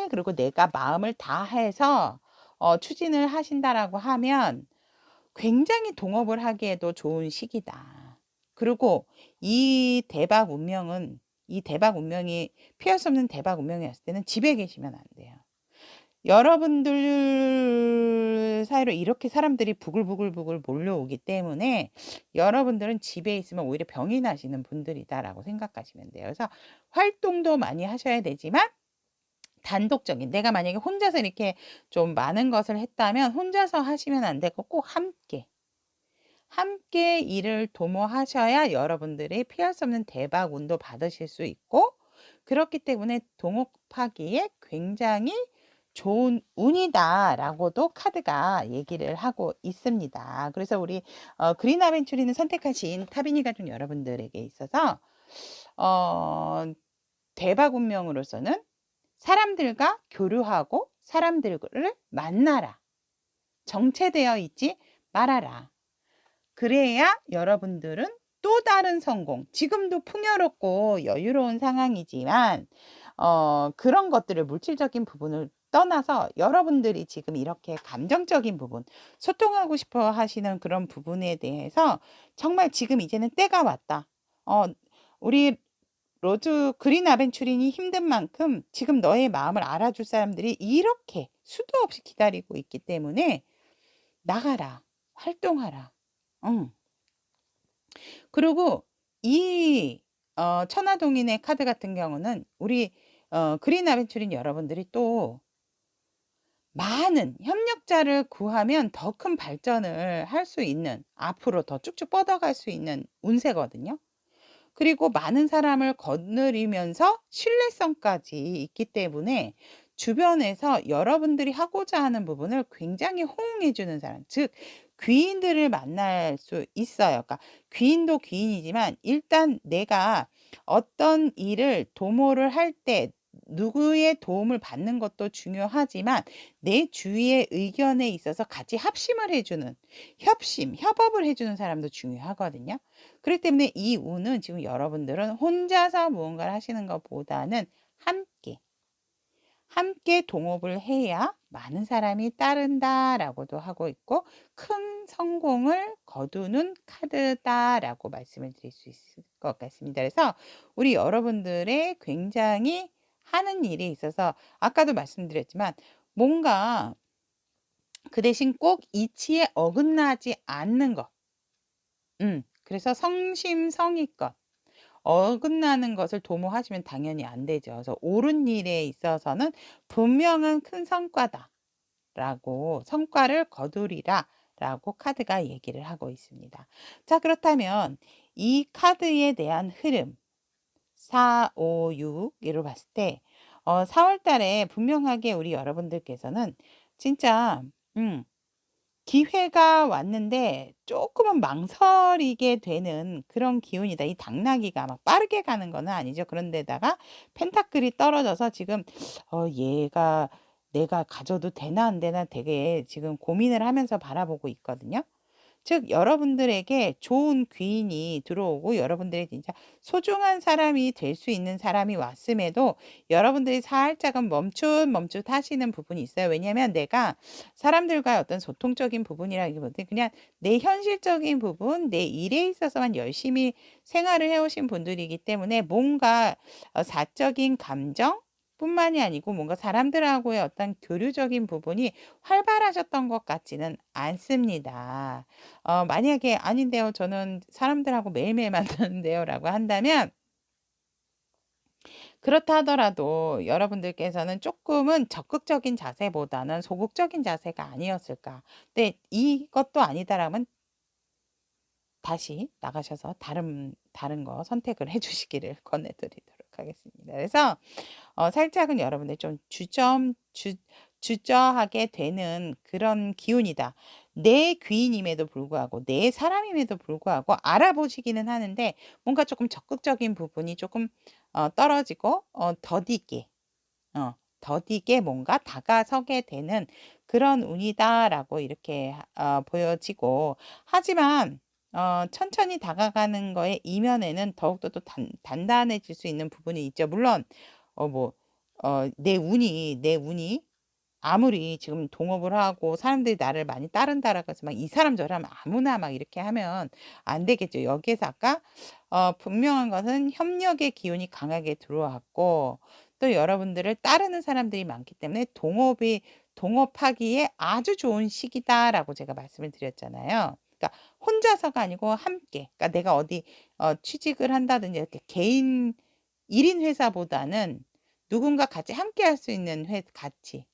그리고 내가 마음을 다해서 추진을 하신다라고 하면 굉장히 동업을 하기에도 좋은 시기다. 그리고 이 대박 운명이 피할 수 없는 대박 운명이었을 때는 집에 계시면 안 돼요. 여러분들 사이로 이렇게 사람들이 부글부글 몰려오기 때문에 여러분들은 집에 있으면 오히려 병이 나시는 분들이다라고 생각하시면 돼요. 그래서 활동도 많이 하셔야 되지만 단독적인 내가 만약에 혼자서 이렇게 좀 많은 것을 했다면 혼자서 하시면 안 되고 꼭 함께 일을 도모하셔야 여러분들이 피할 수 없는 대박 운도 받으실 수 있고 그렇기 때문에 동업하기에 굉장히 좋은 운이다라고도 카드가 얘기를 하고 있습니다. 그래서 우리 그린 아벤처리는 선택하신 타비니 가족 여러분들에게 있어서 대박 운명으로서는 사람들과 교류하고 사람들을 만나라. 정체되어 있지 말아라. 그래야 여러분들은 또 다른 성공, 지금도 풍요롭고 여유로운 상황이지만 그런 것들을 물질적인 부분을 떠나서 여러분들이 지금 이렇게 감정적인 부분, 소통하고 싶어 하시는 그런 부분에 대해서 정말 지금 이제는 때가 왔다. 우리 로즈 그린 아벤처린이 힘든 만큼 지금 너의 마음을 알아줄 사람들이 이렇게 수도 없이 기다리고 있기 때문에 나가라, 활동하라. 응. 그리고 이 천화동인의 카드 같은 경우는 우리 그린 아벤처린 여러분들이 또 많은 협력자를 구하면 더 큰 발전을 할 수 있는 앞으로 더 쭉쭉 뻗어갈 수 있는 운세거든요. 그리고 많은 사람을 거느리면서 신뢰성까지 있기 때문에 주변에서 여러분들이 하고자 하는 부분을 굉장히 호응해 주는 사람, 즉 귀인들을 만날 수 있어요. 그러니까 귀인도 귀인이지만 일단 내가 어떤 일을 도모를 할 때 누구의 도움을 받는 것도 중요하지만 내 주위의 의견에 있어서 같이 합심을 해 주는 협업을 해 주는 사람도 중요하거든요. 그렇기 때문에 이 운은 지금 여러분들은 혼자서 무언가를 하시는 것보다는 함께 동업을 해야 많은 사람이 따른다라고도 하고 있고 큰 성공을 거두는 카드다라고 말씀을 드릴 수 있을 것 같습니다. 그래서 우리 여러분들의 굉장히 하는 일에 있어서 아까도 말씀드렸지만 뭔가 그 대신 꼭 이치에 어긋나지 않는 것. 그래서 성심성의껏 어긋나는 것을 도모하시면 당연히 안 되죠. 그래서 옳은 일에 있어서는 분명한 큰 성과다라고 성과를 거두리라라고 카드가 얘기를 하고 있습니다. 자, 그렇다면 이 카드에 대한 흐름 4, 5, 6으로 봤을 때 4월 달에 분명하게 우리 여러분들께서는 진짜 기회가 왔는데 쪼끔은 망설이게 되는 그런 기운이다. 이 당나귀가 막 빠르게 가는 거는 아니죠. 그런데다가 펜타클이 떨어져서 지금 얘가 '내가 가져도 되나 안 되나.' 되게 지금 고민을 하면서 바라보고 있거든요. 즉 여러분들에게 좋은 귀인이 들어오고 여러분들이 진짜 소중한 사람이 될 수 있는 사람이 왔음에도 여러분들이 살짝은 멈칫멈칫하시는 부분이 있어요. 왜냐하면 내가 사람들과의 어떤 소통적인 부분이라기보다 그냥 내 현실적인 부분, 내 일에 있어서만 열심히 생활을 해 오신 분들이기 때문에 뭔가 사적인 감정 뿐만이 아니고 뭔가 사람들하고의 어떤 교류적인 부분이 활발하셨던 것 같지는 않습니다. 만약에 "아닌데요. 저는 사람들하고 매일매일 만나는데요."라고 한다면 그렇다 하더라도 여러분들께서는 쪼끔은 적극적인 자세보다는 소극적인 자세가 아니었을까. 근데 이것도 아니다라면 다시 나가셔서 다른 거 선택을 해 주시기를 권해 드리도록 하겠습니다. 그래서 살짝은 여러분들 좀 주저하게 되는 그런 기운이다. 내 귀인임에도 불구하고 내 사람임에도 불구하고 알아보시기는 하는데 뭔가 조금 적극적인 부분이 조금 떨어지고 더디게 뭔가 다가서게 되는 그런 운이다라고 이렇게 보여지고 하지만 천천히 다가가는 거의 이면에는 더욱더 또 단단해질 수 있는 부분이 있죠. 물론 뭐 내 운이 아무리 지금 동업을 하고 사람들이 나를 많이 따른다라고 해서 막 이 사람 저 사람 아무나 막 이렇게 하면 안 되겠죠. 여기에서 아까 분명한 것은 협력의 기운이 강하게 들어왔고 또 여러분들을 따르는 사람들이 많기 때문에 동업하기에 아주 좋은 시기다라고 제가 말씀을 드렸잖아요. 그러니까 혼자서가 아니고 함께. 그러니까 내가 어디 취직을 한다든지 이렇게 개인 1인 회사보다는 누군가 같이 함께 할 수 있는 회 같이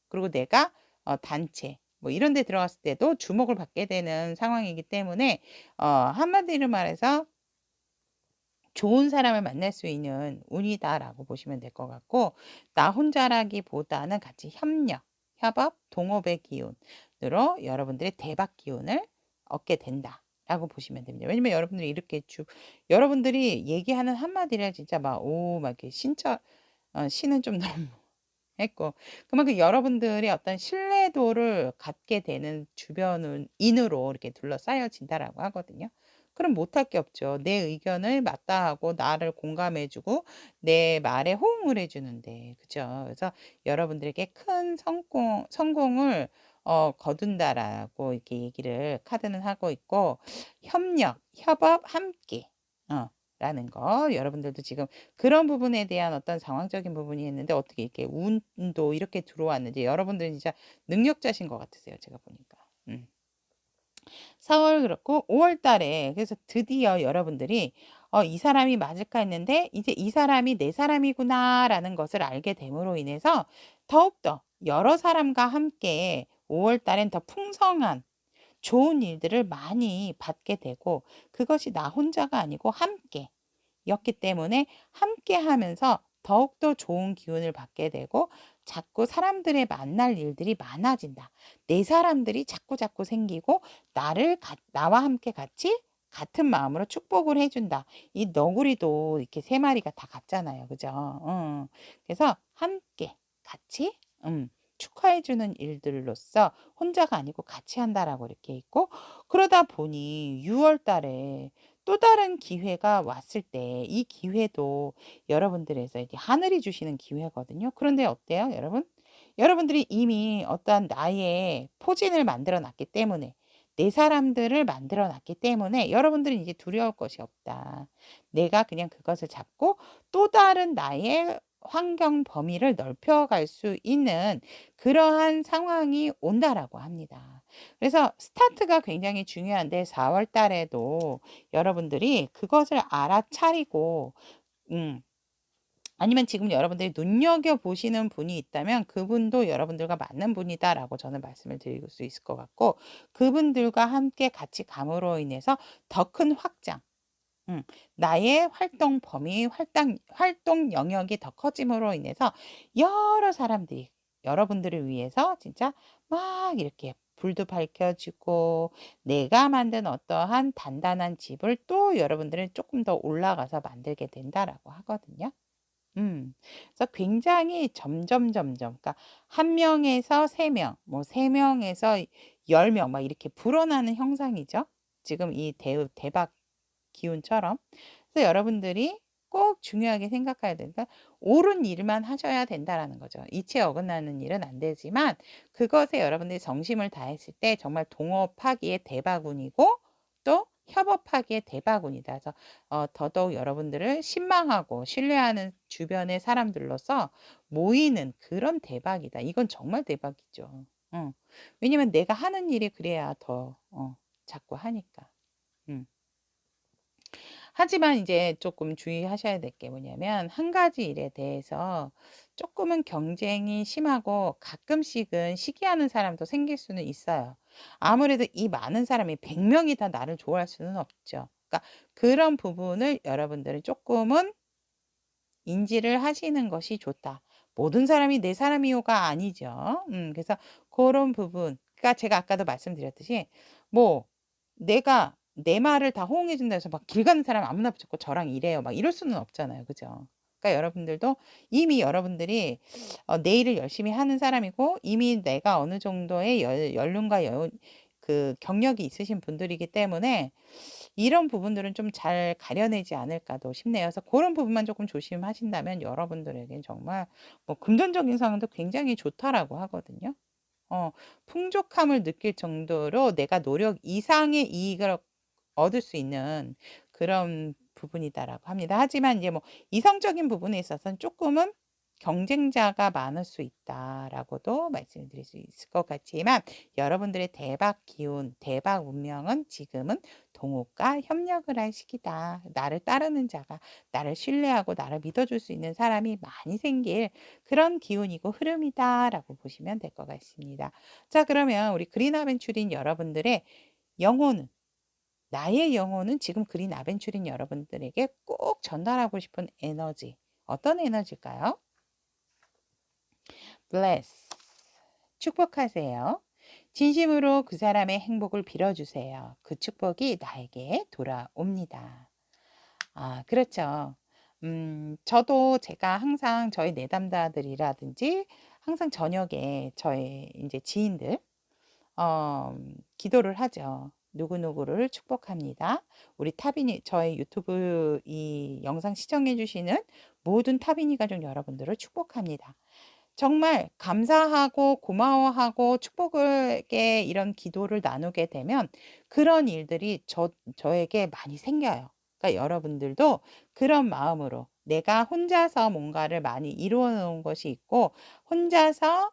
그리고 내가 단체 뭐 이런 데 들어갔을 때도 주목을 받게 되는 상황이기 때문에 한마디로 말해서 '좋은 사람을 만날 수 있는 운이다.'라고 보시면 될 것 같고 나 혼자라기보다는 같이 협업, 동업의 기운으로 여러분들의 대박 기운을 얻게 된다라고 보시면 됩니다. 왜냐면 여러분들이 이렇게 여러분들이 얘기하는 한마디를 진짜 막 이렇게 신은 좀 너무 했고 그만큼 여러분들이 어떤 신뢰도를 갖게 되는 주변은 인으로 이렇게 둘러싸여진다라고 하거든요. 그럼 못할 게 없죠. 내 의견을 맞다하고 나를 공감해 주고 내 말에 호응을 해 주는데. 그죠? 그래서 여러분들에게 큰 성공을 거둔다라고 이렇게 얘기를 카드는 하고 있고 협업, 함께 라는 거 여러분들도 지금 그런 부분에 대한 어떤 상황적인 부분이 있는데 어떻게 이렇게 운도 이렇게 들어왔는지 여러분들은 진짜 능력자신 것 같으세요, 제가 보니까. 4월 그렇고 5월 달에 그래서 드디어 여러분들이 '이 사람이 맞을까?' 했는데 이제 '이 사람이 내 사람이구나.'라는 것을 알게 됨으로 인해서 더욱더 여러 사람과 함께 5월 달엔 더 풍성한 좋은 일들을 많이 받게 되고 그것이 나 혼자가 아니고 함께 였기 때문에 함께하면서 더욱더 좋은 기운을 받게 되고 자꾸 사람들의 만날 일들이 많아진다. 내 사람들이 자꾸자꾸 생기고 나와 함께 같이 같은 마음으로 축복을 해 준다. 이 너구리도 이렇게 세 마리가 다 같잖아요. 그죠? 그래서 함께 같이 축하해 주는 일들로서 혼자가 아니고 같이 한다라고 이렇게 있고 그러다 보니 6월 달에 또 다른 기회가 왔을 때 이 기회도 여러분들에서 이제 하늘이 주시는 기회거든요. 그런데 어때요, 여러분? 여러분들이 이미 어떠한 나의 포진을 만들어 놨기 때문에 내 사람들을 만들어 놨기 때문에 여러분들은 이제 두려울 것이 없다. 내가 그냥 그것을 잡고 또 다른 나의 환경 범위를 넓혀갈 수 있는 그러한 상황이 온다라고 합니다. 그래서 스타트가 굉장히 중요한데 4월 달에도 여러분들이 그것을 알아차리고 음 아니면 지금 여러분들이 눈여겨보시는 분이 있다면 그분도 여러분들과 맞는 분이다라고 저는 말씀을 드릴 수 있을 것 같고 그분들과 함께 같이 감으로 인해서 더 큰 확장 음. 나의 활동 범위, 활동 영역이 더 커짐으로 인해서 여러 사람들이 여러분들을 위해서 진짜 막 이렇게 불도 밝혀지고 내가 만든 어떠한 단단한 집을 또 여러분들은 조금 더 올라가서 만들게 된다라고 하거든요. 그래서 굉장히 점점 그러니까 1 명에서 3 명, 뭐 3 명에서 10명 막 이렇게 불어나는 형상이죠. 지금 이 대박 기운처럼. 그래서 여러분들이 꼭 중요하게 생각해야 되니까 옳은 일만 하셔야 된다라는 거죠. 이치에 어긋나는 일은 안 되지만 그것에 여러분들이 정심을 다했을 때 정말 동업하기에 대박운이고 또 협업하기에 대박운이다. 그래서 더더욱 여러분들을 신망하고 신뢰하는 주변의 사람들로서 모이는 그런 대박이다. 이건 정말 대박이죠. 왜냐면 내가 하는 일이 그래야 더 자꾸 하니까. 음. 하지만 이제 조금 주의하셔야 될 게 뭐냐면 한 가지 일에 대해서 조금은 경쟁이 심하고 가끔씩은 시기하는 사람도 생길 수는 있어요. 아무래도 이 많은 사람이 100 명이 다 나를 좋아할 수는 없죠. 그러니까 그런 부분을 여러분들이 조금은 인지를 하시는 것이 좋다. 모든 사람이 내 사람이요가 아니죠. 그래서 그런 부분 그러니까 제가 아까도 말씀드렸듯이 뭐 내가 내 말을 다 호응해 준다 해서 막 길 가는 사람 아무나 붙잡고 저랑 이래요 막 이럴 수는 없잖아요. 그죠? 그러니까 여러분들도 이미 여러분들이 내 일을 열심히 하는 사람이고 이미 내가 어느 정도의 연륜과 그 경력이 있으신 분들이기 때문에 이런 부분들은 좀 잘 가려내지 않을까도 싶네요. 그래서 그런 부분만 조금 조심하신다면 여러분들에겐 정말 뭐 금전적인 상황도 굉장히 좋다라고 하거든요. 풍족함을 느낄 정도로 내가 노력 이상의 이익을 얻을 수 있는 그런 부분이다라고 합니다. 하지만 이제 뭐 이성적인 부분에 있어서는 조금은 경쟁자가 많을 수 있다라고도 말씀을 드릴 수 있을 것 같지만 여러분들의 대박 기운, 대박 운명은 지금은 동업과 협력을 할 시기다. 나를 따르는 자가 나를 신뢰하고 나를 믿어줄 수 있는 사람이 많이 생길 그런 기운이고 흐름이다라고 보시면 될 것 같습니다. 자, 그러면 우리 그린 아벤츄린 여러분들의 영혼은 나의 영혼은 지금 그린 아벤츄린 여러분들에게 꼭 전달하고 싶은 에너지 어떤 에너지일까요? Bless 축복하세요. 진심으로 그 사람의 행복을 빌어주세요. 그 축복이 나에게 돌아옵니다. 아, 그렇죠. 저도 제가 항상 저희 내담자들이라든지 항상 저녁에 저의 이제 지인들 기도를 하죠. 누구누구를 축복합니다. 우리 타비니 저의 유튜브 이 영상 시청해 주시는 모든 타비니 가족 여러분들을 축복합니다. 정말 감사하고 고마워하고 축복을게 이런 기도를 나누게 되면 그런 일들이 저에게 많이 생겨요. 그러니까 여러분들도 그런 마음으로 내가 혼자서 뭔가를 많이 이루어 놓은 것이 있고 혼자서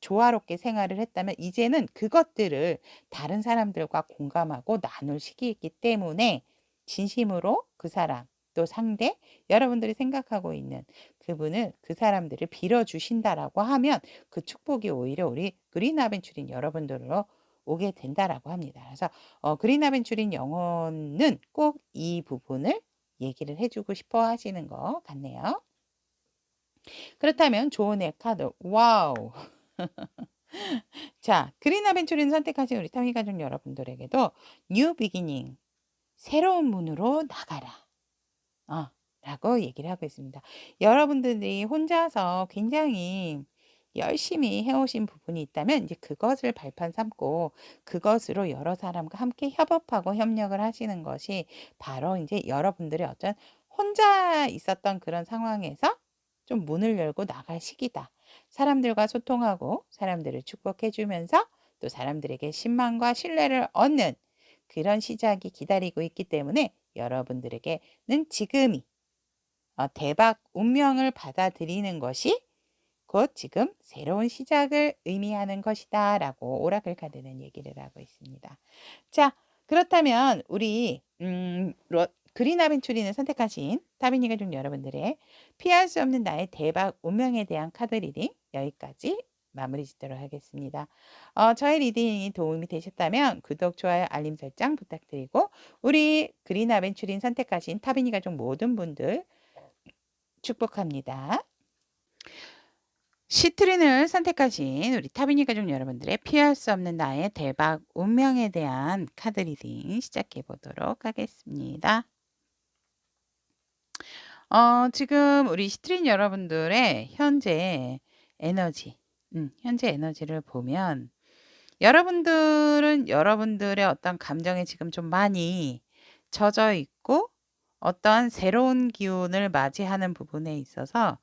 조화롭게 생활을 했다면 이제는 그것들을 다른 사람들과 공감하고 나눌 시기이기 때문에 진심으로 그 사람 또 상대 여러분들이 생각하고 있는 그분을 그 사람들을 빌어 주신다라고 하면 그 축복이 오히려 우리 그린 아벤츄린 여러분들로 오게 된다라고 합니다. 그래서 그린 아벤츄린 영혼은 꼭 이 부분을 얘기를 해주고 싶어 하시는 것 같네요. 그렇다면 조언의 카드 와우. 자, 그린 아벤처리를 선택하신 우리 타미 가족 여러분들에게도 뉴 비기닝, 새로운 문으로 나가라. 라고 얘기를 하고 있습니다. 여러분들이 혼자서 굉장히 열심히 해오신 부분이 있다면 이제 그것을 발판 삼고 그것으로 여러 사람과 함께 협업하고 협력을 하시는 것이 바로 이제 여러분들의 어떤 혼자 있었던 그런 상황에서 좀 문을 열고 나갈 시기다. 사람들과 소통하고 사람들을 축복해 주면서 또 사람들에게 신망과 신뢰를 얻는 그런 시작이 기다리고 있기 때문에 여러분들에게는 지금이 대박 운명을 받아들이는 것이 곧 지금 새로운 시작을 의미하는 것이다 라고 오라클 카드는 얘기를 하고 있습니다. 자, 그렇다면 우리 그린 아벤츄리를 선택하신 타비니 가족 여러분들의 피할 수 없는 나의 대박 운명에 대한 카드 리딩 여기까지 마무리 짓도록 하겠습니다. 저의 리딩이 도움이 되셨다면 구독, 좋아요, 알림 설정 부탁드리고 우리 그린 아벤츄린 선택하신 타비니 가족 모든 분들 축복합니다. 시트린을 선택하신 우리 타비니 가족 여러분들의 피할 수 없는 나의 대박 운명에 대한 카드 리딩 시작해 보도록 하겠습니다. 지금 우리 시트린 여러분들의 현재 에너지를 보면 여러분들은 여러분들의 어떤 감정에 지금 좀 많이 젖어 있고 어떠한 새로운 기운을 맞이하는 부분에 있어서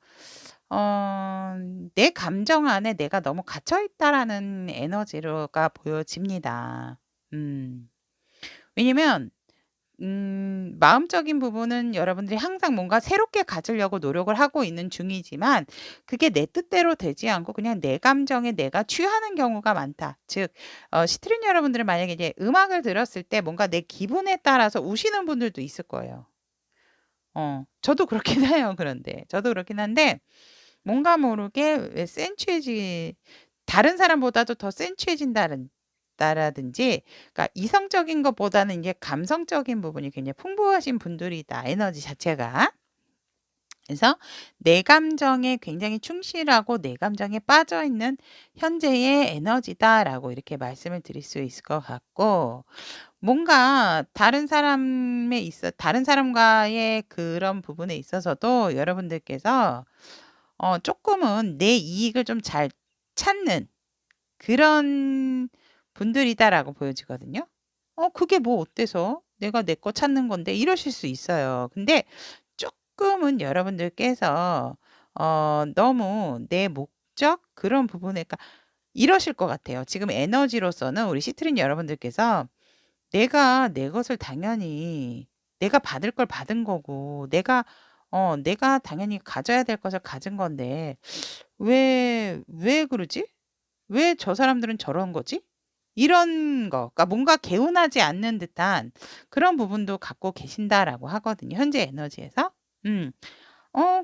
내 감정 안에 내가 너무 갇혀 있다라는 에너지가 보여집니다. 왜냐면 마음적인 부분은 여러분들이 항상 뭔가 새롭게 가지려고 노력을 하고 있는 중이지만 그게 내 뜻대로 되지 않고 그냥 내 감정에 내가 취하는 경우가 많다. 즉 시트린 여러분들은 만약에 이제 음악을 들었을 때 뭔가 내 기분에 따라서 우시는 분들도 있을 거예요. 저도 그렇긴 해요. 그런데 저도 그렇긴 한데 뭔가 모르게 왜 다른 사람보다도 더 센추해진다는 라든지 그러니까 이성적인 것보다는 이제 감성적인 부분이 굉장히 풍부하신 분들이다. 에너지 자체가. 그래서 내 감정에 굉장히 충실하고 내 감정에 빠져 있는 현재의 에너지다라고 이렇게 말씀을 드릴 수 있을 것 같고 뭔가 다른 사람과의 그런 부분에 있어서도 여러분들께서 쪼끔은 내 이익을 좀 잘 찾는 그런 분들이다라고 보여지거든요. 그게 뭐 어때서? 내가 내 거 찾는 건데 이러실 수 있어요. 근데 쪼끔은 여러분들께서 너무 내 목적 그런 부분에 그러니까 이러실 것 같아요. 지금 에너지로서는 우리 시트린 여러분들께서 내가 내 것을 당연히 내가 받을 걸 받은 거고 내가 당연히 가져야 될 것을 가진 건데 왜 그러지? 왜 저 사람들은 저런 거지? 이런 거 그러니까 뭔가 개운하지 않는 듯한 그런 부분도 갖고 계신다라고 하거든요, 현재 에너지에서. 음.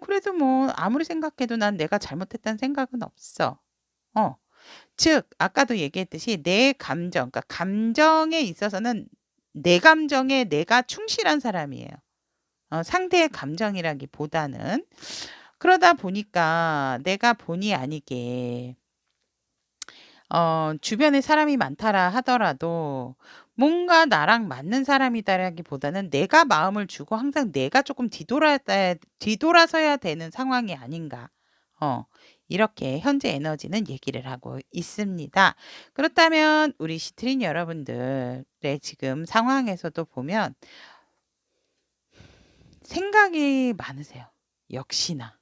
그래도 뭐 아무리 생각해도 난 내가 잘못했다는 생각은 없어. 어. 즉 아까도 얘기했듯이 내 감정 그러니까 감정에 있어서는 내 감정에 내가 충실한 사람이에요. 상대의 감정이라기보다는. 그러다 보니까 내가 본의 아니게 주변에 사람이 많다라 하더라도 뭔가 나랑 맞는 사람이다라기보다는 내가 마음을 주고 항상 내가 조금 뒤돌아서야 되는 상황이 아닌가. 이렇게 현재 에너지는 얘기를 하고 있습니다. 그렇다면 우리 시트린 여러분들의 지금 상황에서도 보면 생각이 많으세요. 역시나.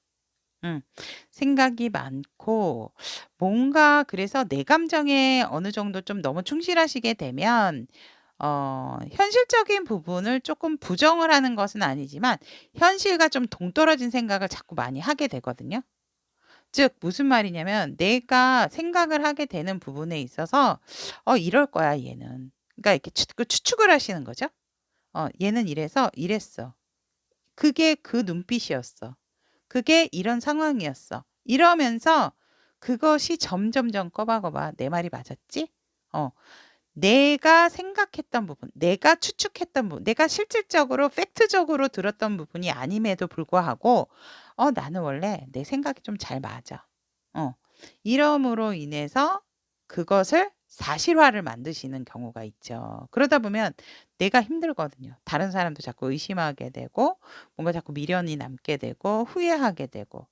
생각이 많고 뭔가 그래서 내 감정에 어느 정도 좀 너무 충실하시게 되면 현실적인 부분을 조금 부정을 하는 것은 아니지만 현실과 좀 동떨어진 생각을 자꾸 많이 하게 되거든요. 즉 무슨 말이냐면 내가 생각을 하게 되는 부분에 있어서 '이럴 거야 얘는.' 그러니까 이렇게 추측을 하시는 거죠. '얘는 이래서 이랬어. 그게 그 눈빛이었어. 그게 이런 상황이었어.' 이러면서 그것이 점점점 꼬박꼬박 '내 말이 맞았지?' 내가 생각했던 부분, 내가 추측했던 부분, 내가 실질적으로 팩트적으로 들었던 부분이 아님에도 불구하고 '나는 원래 내 생각이 좀 잘 맞아.' 이러므로 인해서 그것을 사실화를 만드시는 경우가 있죠. 그러다 보면 내가 힘들거든요. 다른 사람도 자꾸 의심하게 되고 뭔가 자꾸 미련이 남게 되고 후회하게 되고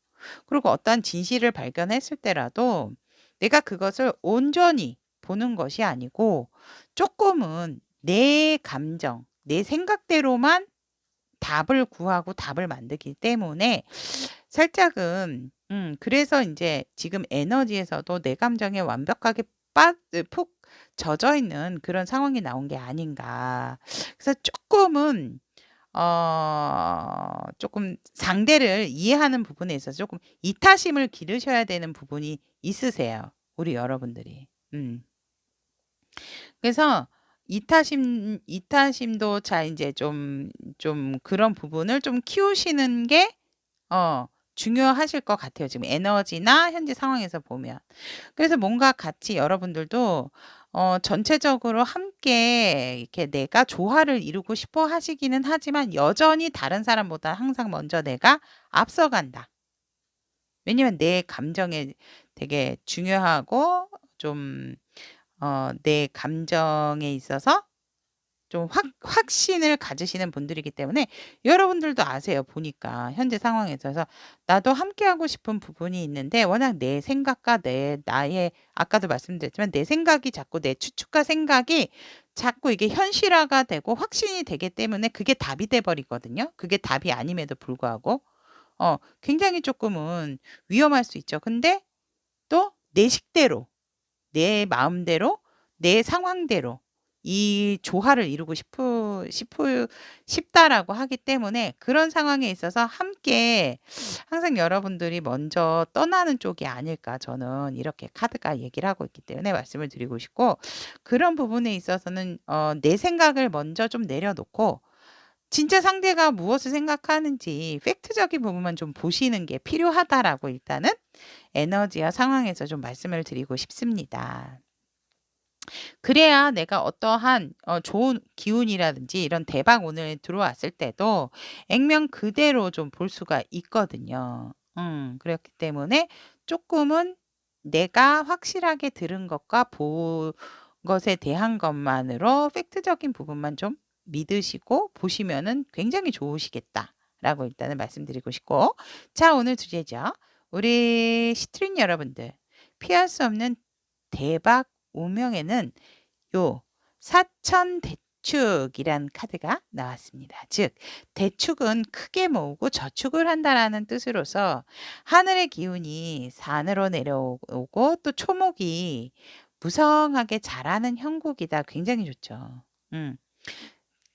그리고 어떠한 진실을 발견했을 때라도 내가 그것을 온전히 보는 것이 아니고 쪼끔은 내 감정, 내 생각대로만 답을 구하고 답을 만들기 때문에 살짝은 그래서 인제 지금 에너지에서도 내 감정에 완벽하게 푹 젖어 있는 그런 상황이 나온 게 아닌가. 그래서 쪼끔은 쪼끔 상대를 이해하는 부분에 있어서 쪼끔 이타심을 기르셔야 되는 부분이 있으세요, 우리 여러분들이. 그래서 이타심도 잘 인제 좀 그런 부분을 좀 키우시는 게 중요하실 것 같아요, 지금 에너지나 현재 상황에서 보면. 그래서 뭔가 같이 여러분들도 전체적으로 함께 이렇게 내가 조화를 이루고 싶어 하시기는 하지만 여전히 다른 사람보다 항상 먼저 내가 앞서간다. 왜냐면 내 감정에 되게 중요하고 좀 내 감정에 있어서 좀 확신을 가지시는 분들이기 때문에 여러분들도 아세요 보니까 현재 상황에서. 그래서 나도 함께하고 싶은 부분이 있는데 워낙 내 생각과 나의 아까도 말씀드렸지만 내 생각이 자꾸 내 추측과 생각이 자꾸 이게 현실화가 되고 확신이 되기 때문에 그게 답이 돼 버리거든요. 그게 답이 아님에도 불구하고. 굉장히 조금은 위험할 수 있죠. 근데 또 내 식대로 내 마음대로 내 상황대로 이 조화를 이루고 싶다라고 하기 때문에 그런 상황에 있어서 함께 항상 여러분들이 먼저 떠나는 쪽이 아닐까 저는 이렇게 카드가 얘기를 하고 있기 때문에 말씀을 드리고 싶고 그런 부분에 있어서는 내 생각을 먼저 좀 내려놓고 진짜 상대가 무엇을 생각하는지 팩트적인 부분만 좀 보시는 게 필요하다라고 일단은 에너지와 상황에서 좀 말씀을 드리고 싶습니다. 그래야 내가 어떠한 좋은 기운이라든지 이런 대박 오늘 들어왔을 때도 액면 그대로 좀 볼 수가 있거든요. 그렇기 때문에 조금은 내가 확실하게 들은 것과 본 것에 대한 것만으로 팩트적인 부분만 좀 믿으시고 보시면은 굉장히 좋으시겠다라고 일단은 말씀드리고 싶고 자 오늘 주제죠. 우리 시트린 여러분들 피할 수 없는 대박 운명에는 요 사천대축이란 카드가 나왔습니다. 즉 대축은 크게 모으고 저축을 한다라는 뜻으로서 하늘의 기운이 산으로 내려오고 또 초목이 무성하게 자라는 형국이다. 굉장히 좋죠.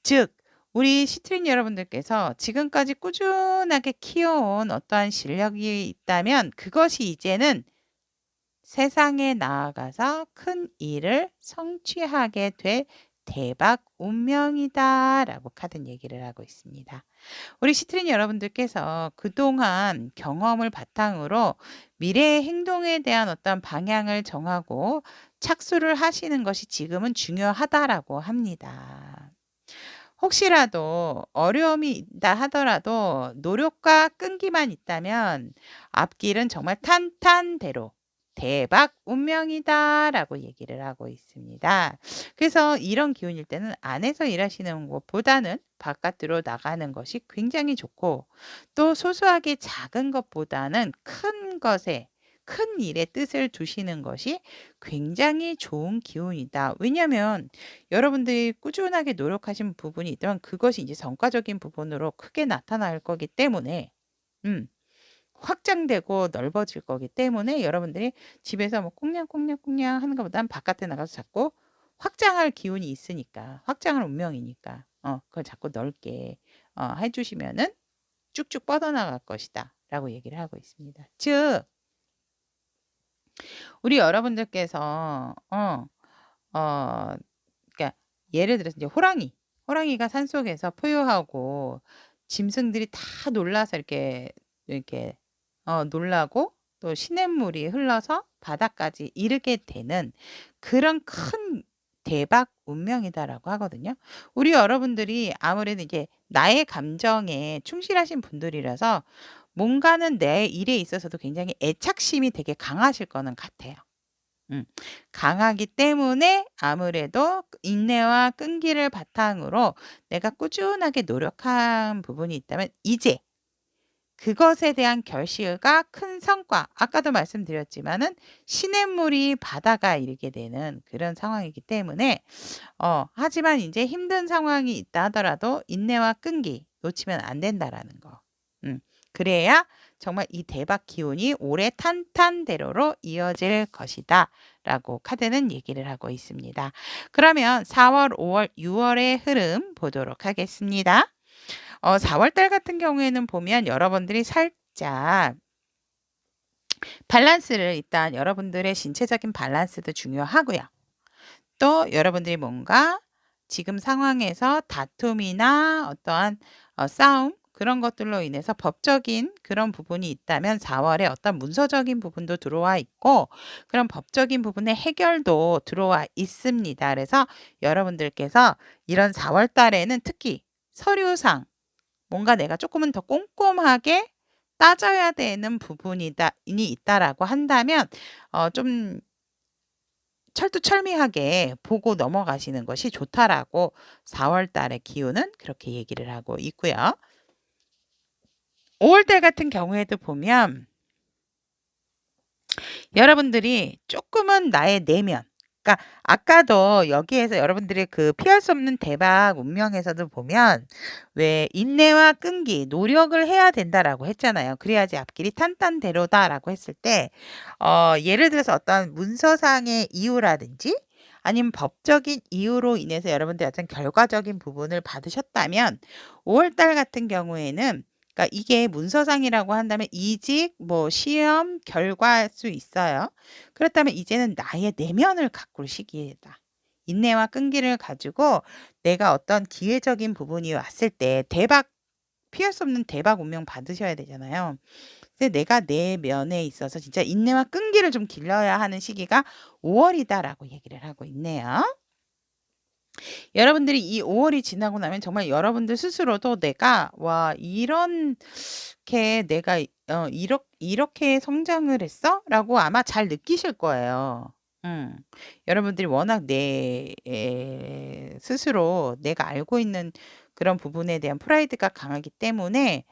즉 우리 시트린 여러분들께서 지금까지 꾸준하게 키워온 어떠한 실력이 있다면 그것이 이제는 세상에 나아가서 큰 일을 성취하게 될 대박 운명이다라고 카드는 얘기를 하고 있습니다. 우리 시트린 여러분들께서 그동안 경험을 바탕으로 미래의 행동에 대한 어떤 방향을 정하고 착수를 하시는 것이 지금은 중요하다라고 합니다. 혹시라도 어려움이 있다 하더라도 노력과 끈기만 있다면 앞길은 정말 탄탄대로 대박 운명이다라고 얘기를 하고 있습니다. 그래서 이런 기운일 때는 안에서 일하시는 것보다는 바깥으로 나가는 것이 굉장히 좋고 또 소소하게 작은 것보다는 큰 것에 큰 일에 뜻을 두시는 것이 굉장히 좋은 기운이다. 왜냐하면 여러분들이 꾸준하게 노력하신 부분이 있다면 그것이 이제 성과적인 부분으로 크게 나타날 거기 때문에 확장되고 넓어질 거기 때문에 여러분들이 집에서 뭐 꽁냥꽁냥꽁냥 하는 것보다는 바깥에 나가서 자꾸 확장할 기운이 있으니까 확장할 운명이니까 그걸 자꾸 넓게 해주시면은 쭉쭉 뻗어나갈 것이다 라고 얘기를 하고 있습니다. 즉 우리 여러분들께서 그러니까 예를 들어서 이제 호랑이가 산속에서 포효하고 짐승들이 다 놀라서 이렇게 놀라고 또 시냇물이 흘러서 바다까지 이르게 되는 그런 큰 대박 운명이다라고 하거든요. 우리 여러분들이 아무래도 이제 나의 감정에 충실하신 분들이라서 뭔가는 내 일에 있어서도 굉장히 애착심이 되게 강하실 거는 같아요. 강하기 때문에 아무래도 인내와 끈기를 바탕으로 내가 꾸준하게 노력한 부분이 있다면 이제 그것에 대한 결실과 큰 성과 아까도 말씀드렸지만은 시냇물이 바다가 이르게 되는 그런 상황이기 때문에 하지만 인제 힘든 상황이 있다 하더라도 인내와 끈기 놓치면 안 된다라는 거. 그래야 정말 이 대박 기운이 올해 탄탄대로로 이어질 것이다라고 카드는 얘기를 하고 있습니다. 그러면 4월, 5월, 6월의 흐름 보도록 하겠습니다. 4월 달 같은 경우에는 보면 여러분들이 살짝 밸런스를 일단 여러분들의 신체적인 밸런스도 중요하고요. 또 여러분들이 뭔가 지금 상황에서 다툼이나 어떠한 싸움 그런 것들로 인해서 법적인 그런 부분이 있다면 4월에 어떤 문서적인 부분도 들어와 있고 그런 법적인 부분의 해결도 들어와 있습니다. 그래서 여러분들께서 이런 4월 달에는 특히 서류상 뭔가 내가 조금은 더 꼼꼼하게 따져야 되는 부분이 있다라고 한다면 좀 철두철미하게 보고 넘어가시는 것이 좋다라고 4월 달의 기운은 그렇게 얘기를 하고 있고요. 5월 달 같은 경우에도 보면 여러분들이 쪼끔은 나의 내면, 그러니까 아까도 여기에서 여러분들이 그 피할 수 없는 대박 운명에서도 보면 왜 "인내와 끈기, 노력을 해야 된다."라고 했잖아요. "그래야지 앞길이 탄탄대로다."라고 했을 때 예를 들어서 어떤 문서상의 이유라든지 아니면 법적인 이유로 인해서 여러분들이 어떤 결과적인 부분을 받으셨다면 5월 달 같은 경우에는, 그러니까 이게 문서상이라고 한다면 이직, 뭐 시험 결과일 수 있어요. 그렇다면 이제는 나의 내면을 가꿀 시기이다. 인내와 끈기를 가지고 내가 어떤 기회적인 부분이 왔을 때 피할 수 없는 대박 운명 받으셔야 되잖아요. 근데 내가 내면에 있어서 진짜 인내와 끈기를 좀 길러야 하는 시기가 5 월이다라고 얘기를 하고 있네요. 여러분들이 이 5 월이 지나고 나면 정말 여러분들 스스로도 '내가 와 이렇게 내가 이렇게 성장을 했어?'라고 아마 잘 느끼실 거예요. 음. 여러분들이 워낙 스스로 내가 알고 있는 그런 부분에 대한 프라이드가 강하기 때문에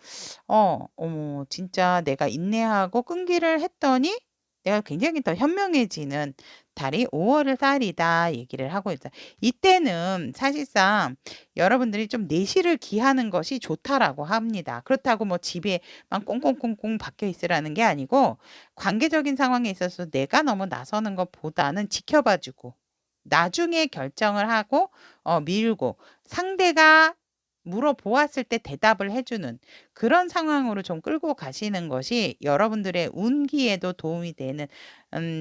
어머 진짜 내가 인내하고 끈기를 했더니 내가 굉장히 더 현명해지는 달이 5 월의 달이다 얘기를 하고 있어요. 이때는 사실상 여러분들이 좀 내실을 기하는 것이 좋다라고 합니다. 그렇다고 뭐 집에 막 꽁꽁꽁꽁 박혀 있으라는 게 아니고 관계적인 상황에 있어서 내가 너무 나서는 것보다는 지켜봐 주고 나중에 결정을 하고 밀고 상대가 물어보았을 때 대답을 해 주는 그런 상황으로 좀 끌고 가시는 것이 여러분들의 운기에도 도움이 되는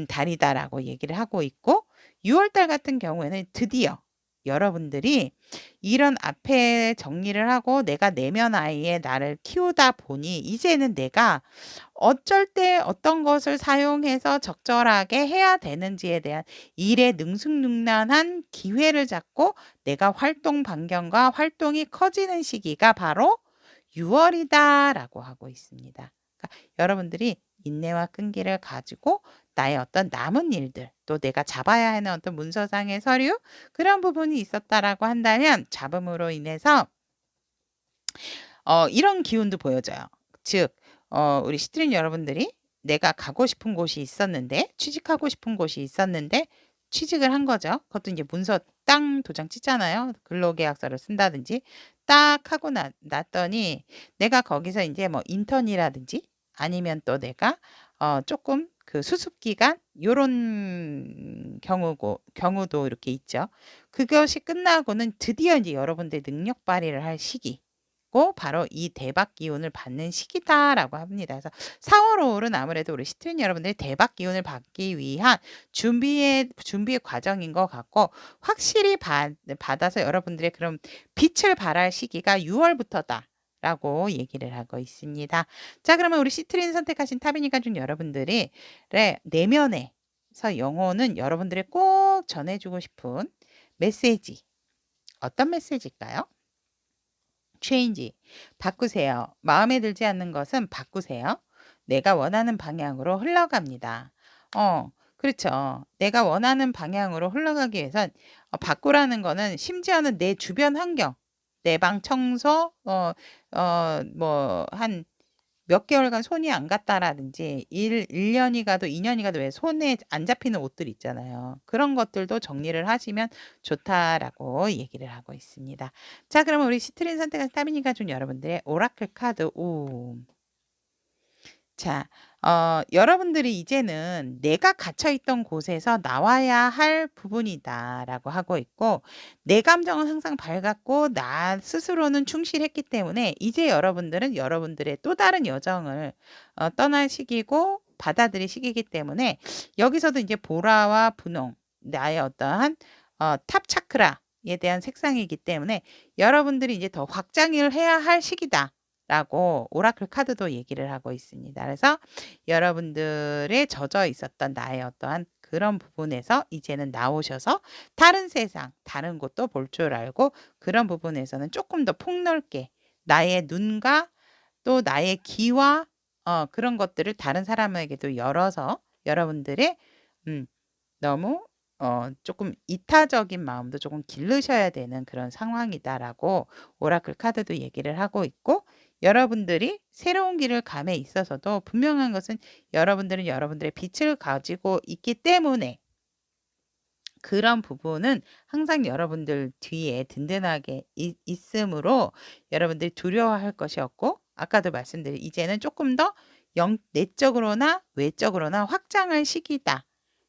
달이다라고 얘기를 하고 있고, 6월 달 같은 경우에는 드디어 여러분들이 이런 앞에 정리를 하고 내가 내면 아이의 나를 키우다 보니 이제는 내가 어쩔 때 어떤 것을 사용해서 적절하게 해야 되는지에 대한 일에 능수능란한 기회를 잡고 내가 활동 반경과 활동이 커지는 시기가 바로 6 월이다라고 하고 있습니다. 그러니까 여러분들이 인내와 끈기를 가지고 나의 어떤 남은 일들, 또 내가 잡아야 하는 어떤 문서상의 서류, 그런 부분이 있었다라고 한다면 잡음으로 인해서 이런 기운도 보여져요. 즉 우리 시트린 여러분들이 내가 가고 싶은 곳이 있었는데, 취직하고 싶은 곳이 있었는데 취직을 한 거죠. 그것도 인제 문서 땅 도장 찍잖아요. 근로계약서를 쓴다든지 딱 하고 났더니 내가 거기서 인제 뭐 인턴이라든지 아니면 또 내가 쪼끔 그 수습 기간 요런 경우도 이렇게 있죠. 그것이 끝나고는 드디어 인제 여러분들이 능력 발휘를 할 시기, 고 바로 이 대박 기운을 받는 시기다라고 합니다. 그래서 4월 5 월은 아무래도 우리 시트윈 여러분들이 대박 기운을 받기 위한 준비의 과정인 것 같고, 확실히 받아서 여러분들의 그런 빛을 발할 시기가 6 월부터다라고 얘기를 하고 있습니다. 자, 그러면 우리 시트린 선택하신 타비니 가족 여러분들이 내면에서 영혼은 여러분들이 꼭 전해 주고 싶은 메시지, 어떤 메시지일까요? change. 바꾸세요. 마음에 들지 않는 것은 바꾸세요. 내가 원하는 방향으로 흘러갑니다. 그렇죠. 내가 원하는 방향으로 흘러가기 위해선 바꾸라는 거는 심지어는 내 주변 환경, 내 방 청소, 뭐 한 몇 개월간 손이 안 갔다라든지 1 년이 가도 2 년이 가도 왜 손에 안 잡히는 옷들 있잖아요. 그런 것들도 정리를 하시면 좋다라고 얘기를 하고 있습니다. 자, 그러면 우리 시트린 선택한 타비니 가족 여러분들의 오라클 카드 자, 여러분들이 이제는 내가 갇혀 있던 곳에서 나와야 할 부분이다라고 하고 있고, 내 감정은 항상 밝았고 나 스스로는 충실했기 때문에 이제 여러분들은 여러분들의 또 다른 여정을 떠날 시기고 받아들일 시기이기 때문에 여기서도 이제 보라와 분홍, 나의 어떠한 탑 차크라에 대한 색상이기 때문에 여러분들이 이제 더 확장을 해야 할 시기다. 라고 오라클 카드도 얘기를 하고 있습니다. 그래서 여러분들의 젖어 있었던 나의 어떠한 그런 부분에서 이제는 나오셔서 다른 세상, 다른 곳도 볼 줄 알고 그런 부분에서는 조금 더 폭넓게 나의 눈과 또 나의 귀와 그런 것들을 다른 사람에게도 열어서 여러분들의 음 너무 조금 이타적인 마음도 조금 기르셔야 되는 그런 상황이다라고 오라클 카드도 얘기를 하고 있고, 여러분들이 새로운 길을 감에 있어서도 분명한 것은 여러분들은 여러분들의 빛을 가지고 있기 때문에 그런 부분은 항상 여러분들 뒤에 든든하게 있으므로 여러분들이 두려워할 것이 없고, 아까도 말씀드린 이제는 조금 더 내적으로나 외적으로나 확장할 시기다.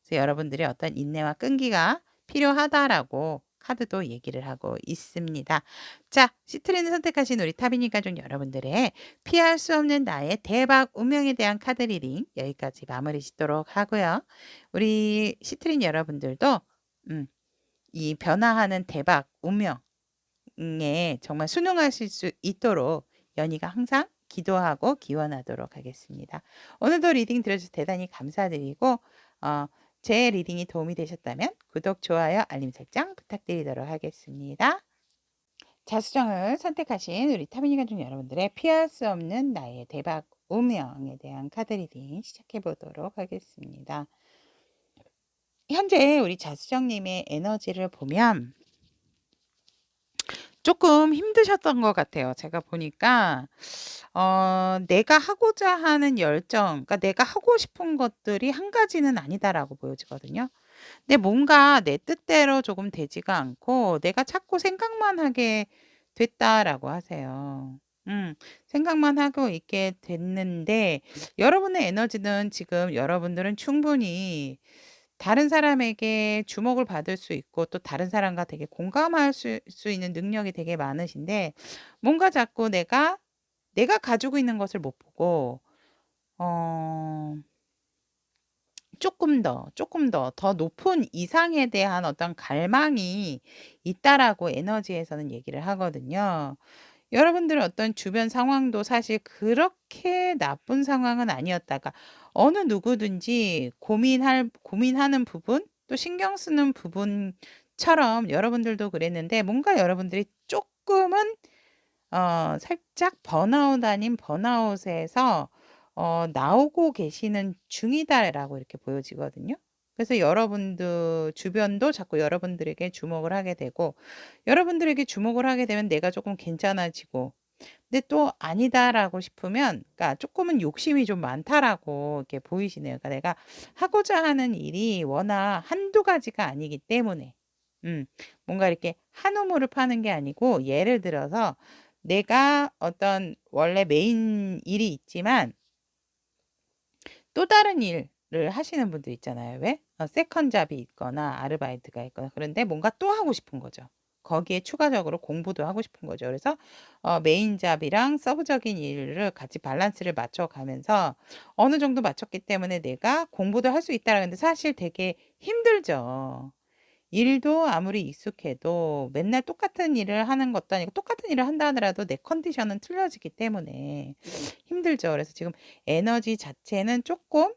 그래서 여러분들이 어떤 인내와 끈기가 필요하다라고 카드도 얘기를 하고 있습니다. 자, 시트린을 선택하신 우리 타비니 가족 여러분들의 피할 수 없는 나의 대박 운명에 대한 카드 리딩 여기까지 마무리 짓도록 하고요. 우리 시트린 여러분들도 이 변화하는 대박 운명에 정말 순응하실 수 있도록 연희가 항상 기도하고 기원하도록 하겠습니다. 오늘도 리딩 들어주셔서 대단히 감사드리고 제 리딩이 도움이 되셨다면 구독, 좋아요, 알림 설정 부탁드리도록 하겠습니다. 자수정을 선택하신 우리 타비니 가족 여러분들의 피할 수 없는 나의 대박 운명에 대한 카드 리딩 시작해 보도록 하겠습니다. 현재 우리 자수정님의 에너지를 보면 조금 힘드셨던 것 같아요. 제가 보니까 내가 하고자 하는 열정, 그러니까 내가 하고 싶은 것들이 한 가지는 아니다라고 보여지거든요. 근데 뭔가 내 뜻대로 조금 되지가 않고 내가 자꾸 생각만 하게 됐다라고 하세요. 생각만 하고 있게 됐는데 여러분의 에너지는 지금 여러분들은 충분히 다른 사람에게 주목을 받을 수 있고 또 다른 사람과 되게 공감할 수 있는 능력이 되게 많으신데, 뭔가 자꾸 내가 가지고 있는 것을 못 보고 어 조금 더 높은 이상에 대한 어떤 갈망이 있다라고 에너지에서는 얘기를 하거든요. 여러분들의 어떤 주변 상황도 사실 그렇게 나쁜 상황은 아니었다가 어느 누구든지 고민하는 부분, 또 신경 쓰는 부분처럼 여러분들도 그랬는데, 뭔가 여러분들이 조금은 살짝 번아웃 아닌 번아웃에서 나오고 계시는 중이다라고 이렇게 보여지거든요. 그래서 여러분들 주변도 자꾸 여러분들에게 주목을 하게 되고, 여러분들에게 주목을 하게 되면 내가 조금 괜찮아지고, 근데 또 아니다라고 싶으면, 그러니까 조금은 욕심이 좀 많다라고 이렇게 보이시네요. 그러니까 내가 하고자 하는 일이 워낙 한두 가지가 아니기 때문에, 뭔가 이렇게 한 우물을 파는 게 아니고, 예를 들어서 내가 어떤 원래 메인 일이 있지만 또 다른 일을 하시는 분들 있잖아요. 왜? 세컨 잡이 있거나 아르바이트가 있거나, 그런데 뭔가 또 하고 싶은 거죠. 거기에 추가적으로 공부도 하고 싶은 거죠. 그래서 메인 잡이랑 서브적인 일을 같이 밸런스를 맞춰가면서 어느 정도 맞췄기 때문에 내가 공부도 할 수 있다라는데, 사실 되게 힘들죠. 일도 아무리 익숙해도 맨날 똑같은 일을 하는 것도 아니고, 똑같은 일을 한다 하더라도 내 컨디션은 틀려지기 때문에 힘들죠. 그래서 지금 에너지 자체는 조금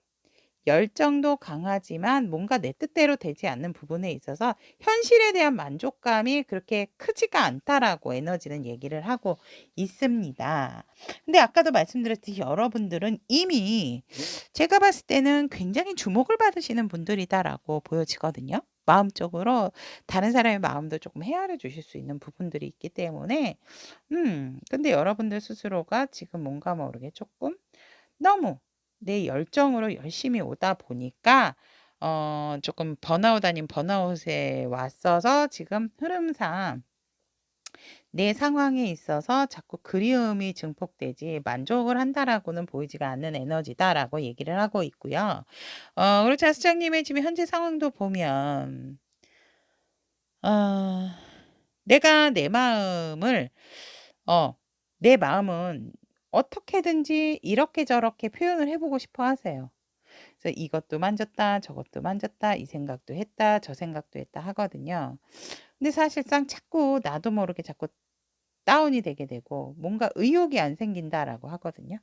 열정도 강하지만 뭔가 내 뜻대로 되지 않는 부분에 있어서 현실에 대한 만족감이 그렇게 크지가 않다라고 에너지는 얘기를 하고 있습니다. 근데 아까도 말씀드렸듯이 여러분들은 이미 제가 봤을 때는 굉장히 주목을 받으시는 분들이다라고 보여지거든요. 마음적으로 다른 사람의 마음도 조금 헤아려 주실 수 있는 부분들이 있기 때문에 근데 여러분들 스스로가 지금 뭔가 모르게 조금 너무 내 열정으로 열심히 오다 보니까 조금 번아웃 아닌 번아웃에 왔어서 지금 흐름상 내 상황에 있어서 자꾸 그리움이 증폭되지 만족을 한다라고는 보이지가 않는 에너지다라고 얘기를 하고 있고요. 그리고 자수장님의 지금 현재 상황도 보면 어, 내가 내 마음은 어떻게든지 이렇게 저렇게 표현을 해보고 싶어 하세요. 그래서 이것도 만졌다, 저것도 만졌다, 이 생각도 했다, 저 생각도 했다 하거든요. 근데 사실상 자꾸 나도 모르게 자꾸 다운이 되게 되고 뭔가 의욕이 안 생긴다라고 하거든요.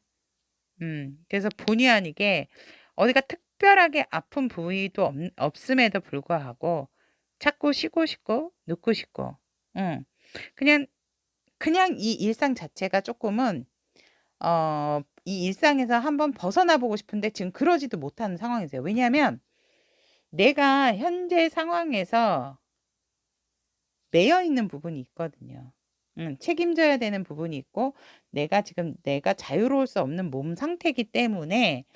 그래서 본의 아니게 어디가 특별하게 아픈 부위도 없음에도 불구하고 자꾸 쉬고 싶고 눕고 싶고, 그냥 이 일상 자체가 조금은 이 일상에서 한번 벗어나 보고 싶은데 지금 그러지도 못하는 상황이세요. 왜냐하면 내가 현재 상황에서 매여 있는 부분이 있거든요. 책임져야 되는 부분이 있고 내가 자유로울 수 없는 몸 상태이기 때문에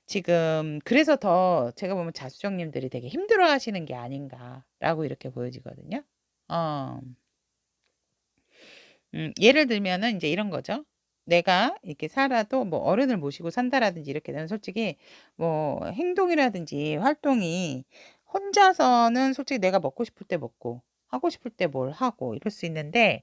지금 그래서 더 제가 보면 자수정님들이 되게 힘들어하시는 게 아닌가라고 이렇게 보여지거든요. 어. 예를 들면은 이제 이런 거죠. 내가 이렇게 살아도 뭐 어른을 모시고 산다라든지 이렇게 되면 솔직히 뭐 행동이라든지 활동이 혼자서는 솔직히 내가 먹고 싶을 때 먹고 하고 싶을 때 뭘 하고 이럴 수 있는데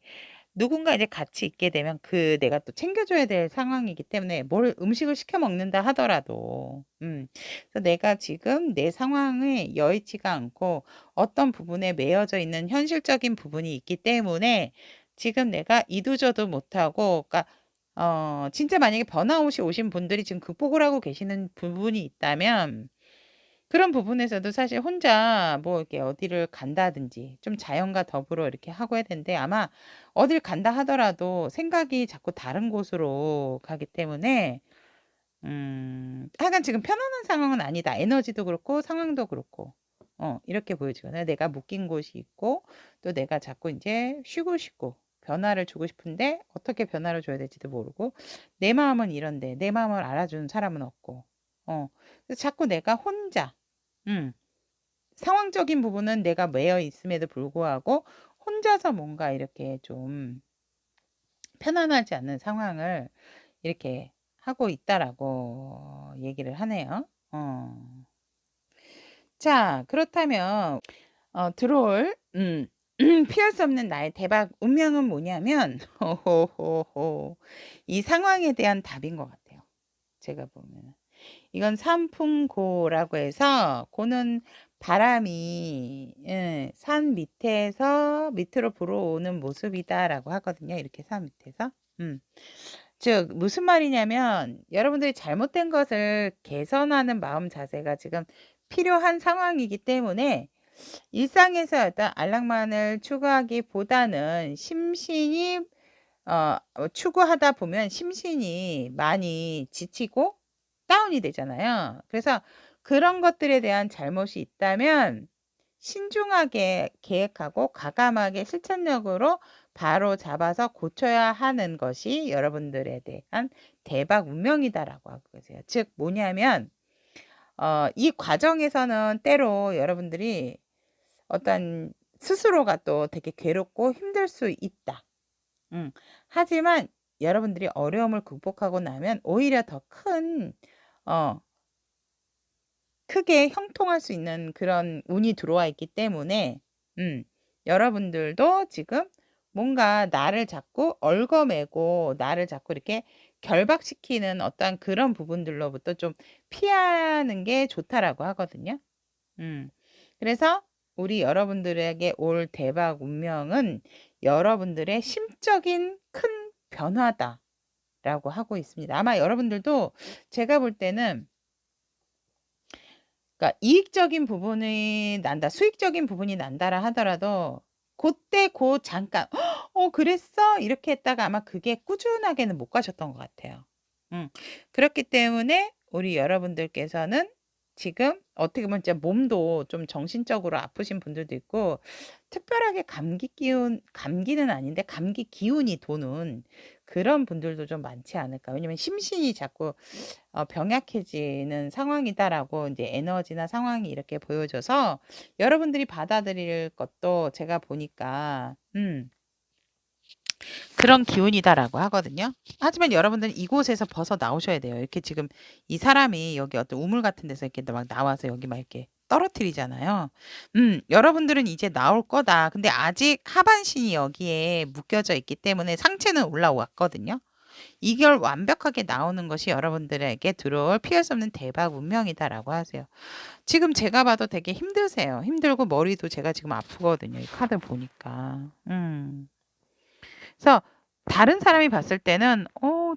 누군가 이제 같이 있게 되면 내가 또 챙겨줘야 될 상황이기 때문에 뭘 음식을 시켜 먹는다 하더라도 그래서 내가 지금 내 상황에 여의치가 않고 어떤 부분에 매여져 있는 현실적인 부분이 있기 때문에 지금 내가 이도저도 못하고 그러니까 진짜 만약에 번아웃이 오신 분들이 지금 극복을 하고 계시는 부분이 있다면 그런 부분에서도 사실 혼자 뭐 이렇게 어디를 간다든지 좀 자연과 더불어 이렇게 하고 해야 되는데 아마 어딜 간다 하더라도 생각이 자꾸 다른 곳으로 가기 때문에 하여간 지금 편안한 상황은 아니다. 에너지도 그렇고 상황도 그렇고 이렇게 보여지거든요. 내가 묶인 곳이 있고 또 내가 자꾸 이제 쉬고 싶고 변화를 주고 싶은데 어떻게 변화를 줘야 될지도 모르고 내 마음은 이런데 내 마음을 알아주는 사람은 없고 그래서 자꾸 내가 혼자 상황적인 부분은 내가 매여 있음에도 불구하고 혼자서 뭔가 이렇게 좀 편안하지 않는 상황을 이렇게 하고 있다라고 얘기를 하네요. 자, 그렇다면 들어올 피할 수 없는 나의 대박 운명은 뭐냐면 호호호호 이 상황에 대한 답인 것 같아요. 제가 보면 이건 삼풍고라고 해서 고는 바람이 산 밑에서 밑으로 불어오는 모습이다라고 하거든요. 이렇게 산 밑에서. 즉 무슨 말이냐면 여러분들이 잘못된 것을 개선하는 마음 자세가 지금 필요한 상황이기 때문에 일상에서 어떤 안락만을 추구하기보다는 심신이 추구하다 보면 심신이 많이 지치고 다운이 되잖아요. 그래서 그런 것들에 대한 잘못이 있다면 신중하게 계획하고 과감하게 실천력으로 바로 잡아서 고쳐야 하는 것이 여러분들에 대한 대박 운명이다라고 하고 계세요. 즉 뭐냐면 이 과정에서는 때로 여러분들이 어떤 스스로가 또 되게 괴롭고 힘들 수 있다. 하지만 여러분들이 어려움을 극복하고 나면 오히려 더 크게 형통할 수 있는 그런 운이 들어와 있기 때문에 여러분들도 지금 뭔가 나를 자꾸 얽어매고 나를 자꾸 이렇게 결박시키는 어떤 그런 부분들로부터 좀 피하는 게 좋다라고 하거든요. 그래서 우리 여러분들에게 올 대박 운명은 여러분들의 심적인 큰 변화다라고 하고 있습니다. 아마 여러분들도 제가 볼 때는 그러니까 이익적인 부분이 난다, 수익적인 부분이 난다라 하더라도 고때 잠깐 그랬어?" 이렇게 했다가 아마 그게 꾸준하게는 못 가셨던 것 같아요. 그렇기 때문에 우리 여러분들께서는 지금 어떻게 보면 진짜 몸도 좀 정신적으로 아프신 분들도 있고 특별하게 감기는 아닌데 감기 기운이 도는 그런 분들도 좀 많지 않을까. 왜냐면 심신이 자꾸 병약해지는 상황이다라고 이제 에너지나 상황이 이렇게 보여져서 여러분들이 받아들일 것도 제가 보니까 그런 기운이다라고 하거든요. 하지만 여러분들은 이곳에서 벗어나오셔야 돼요. 이렇게 지금 이 사람이 여기 어떤 우물 같은 데서 이렇게 막 나와서 여기 막 이렇게 떨어뜨리잖아요. 여러분들은 이제 나올 거다. 근데 아직 하반신이 여기에 묶여져 있기 때문에 상체는 올라왔거든요. 이걸 완벽하게 나오는 것이 여러분들에게 들어올 피할 수 없는 대박 운명이다라고 하세요. 지금 제가 봐도 되게 힘드세요. 힘들고 머리도 제가 지금 아프거든요. 이 카드 보니까. 그래서 다른 사람이 봤을 때는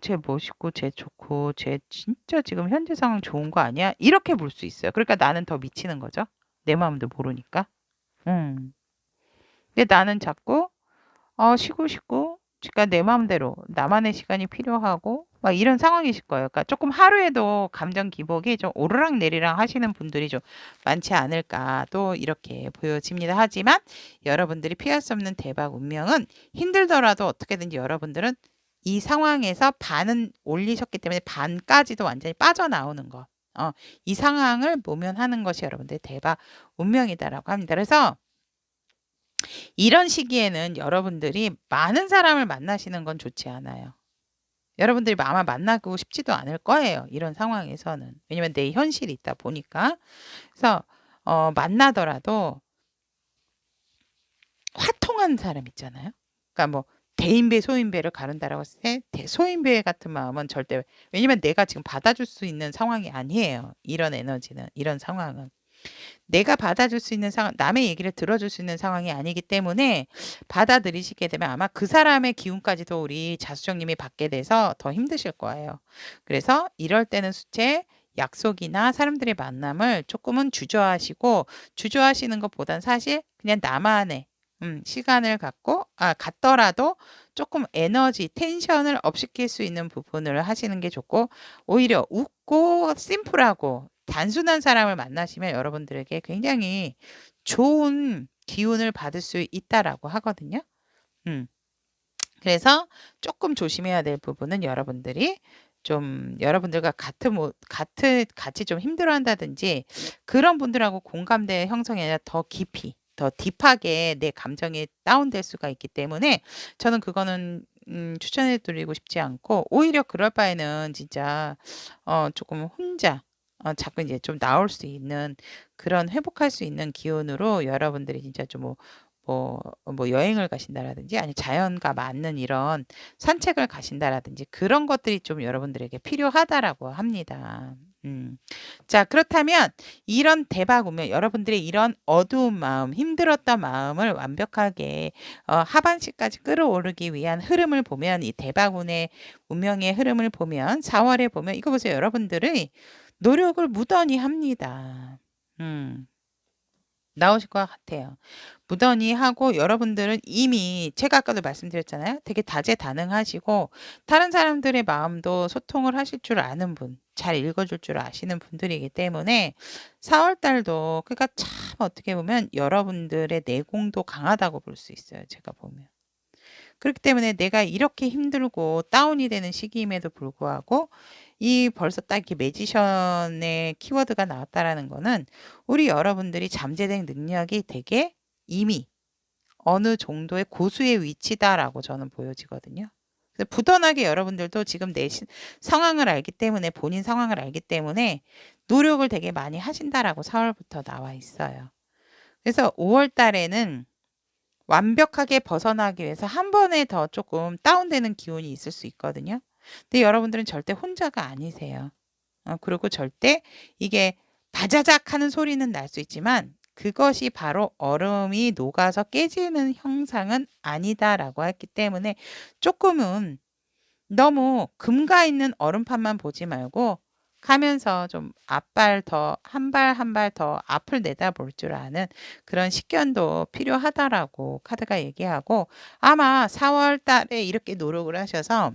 쟤 멋있고 쟤 좋고 쟤 진짜 지금 현재 상황 좋은 거 아니야? 이렇게 볼 수 있어요. 그러니까 나는 더 미치는 거죠. 내 마음도 모르니까. 음. 근데 나는 자꾸 쉬고 싶고 그러니까 내 마음대로 나만의 시간이 필요하고 막 이런 상황이실 거예요. 그러니까 조금 하루에도 감정 기복이 좀 오르락내리락 하시는 분들이 좀 많지 않을까 또 이렇게 보여집니다. 하지만 여러분들이 피할 수 없는 대박 운명은 힘들더라도 어떻게든지 여러분들은 이 상황에서 반은 올리셨기 때문에 반까지도 완전히 빠져나오는 것. 이 상황을 모면하는 것이 여러분들의 대박 운명이다라고 합니다. 그래서 이런 시기에는 여러분들이 많은 사람을 만나시는 건 좋지 않아요. 여러분들이 아마 만나고 싶지도 않을 거예요. 이런 상황에서는. 왜냐면 내 현실이 있다 보니까. 그래서 만나더라도 화통한 사람 있잖아요. 그러니까 뭐 대인배, 소인배를 가른다라고 했을 때 소인배 같은 마음은 절대 왜냐면 내가 지금 받아줄 수 있는 상황이 아니에요. 이런 에너지는, 이런 상황은. 내가 받아줄 수 있는 상황, 남의 얘기를 들어줄 수 있는 상황이 아니기 때문에 받아들이시게 되면 아마 그 사람의 기운까지도 우리 자수정님이 받게 돼서 더 힘드실 거예요. 그래서 이럴 때는 수체 약속이나 사람들의 만남을 조금은 주저하시고 주저하시는 것보단 사실 그냥 나만의 시간을 갖더라도 조금 에너지, 텐션을 업시킬 수 있는 부분을 하시는 게 좋고 오히려 웃고 심플하고 단순한 사람을 만나시면 여러분들에게 굉장히 좋은 기운을 받을 수 있다라고 하거든요. 음. 그래서 조금 조심해야 될 부분은 여러분들이 좀 여러분들과 같이 좀 힘들어한다든지 그런 분들하고 공감대 형성이 아니라 더 깊이, 더 딥하게 내 감정이 다운될 수가 있기 때문에 저는 그거는 추천해 드리고 싶지 않고 오히려 그럴 바에는 진짜 조금 혼자 자꾸 이제 좀 나올 수 있는 그런 회복할 수 있는 기운으로 여러분들이 진짜 좀 뭐 여행을 가신다라든지 아니면 자연과 맞는 이런 산책을 가신다라든지 그런 것들이 좀 여러분들에게 필요하다라고 합니다. 자, 그렇다면 이런 대박 운명, 여러분들의 이런 어두운 마음, 힘들었던 마음을 완벽하게 하반시까지 끌어오르기 위한 흐름을 보면 이 대박운의 운명의 흐름을 보면 4월에 보면 이거 보세요. 여러분들의 노력을 무던히 합니다. 나오실 것 같아요. 무던히 하고 여러분들은 이미 제가 아까도 말씀드렸잖아요. 되게 다재다능하시고 다른 사람들의 마음도 소통을 하실 줄 아는 분, 잘 읽어줄 줄 아시는 분들이기 때문에 4월 달도 그러니까 참 어떻게 보면 여러분들의 내공도 강하다고 볼 수 있어요. 제가 보면. 그렇기 때문에 내가 이렇게 힘들고 다운이 되는 시기임에도 불구하고 이 벌써 딱 이렇게 매지션의 키워드가 나왔다라는 거는 우리 여러분들이 잠재된 능력이 되게 이미 어느 정도의 고수의 위치다라고 저는 보여지거든요. 그래서 부단하게 여러분들도 지금 내 상황을 알기 때문에 본인 상황을 알기 때문에 노력을 되게 많이 하신다라고 4월부터 나와 있어요. 그래서 5월 달에는 완벽하게 벗어나기 위해서 한 번에 더 조금 다운되는 기운이 있을 수 있거든요. 근데 여러분들은 절대 혼자가 아니세요. 그리고 절대 이게 바자작 하는 소리는 날 수 있지만 그것이 바로 얼음이 녹아서 깨지는 형상은 아니다라고 했기 때문에 조금은 너무 금가 있는 얼음판만 보지 말고 가면서 좀 한 발 한 발 더 앞을 내다볼 줄 아는 그런 식견도 필요하다라고 카드가 얘기하고 아마 4월 달에 이렇게 노력을 하셔서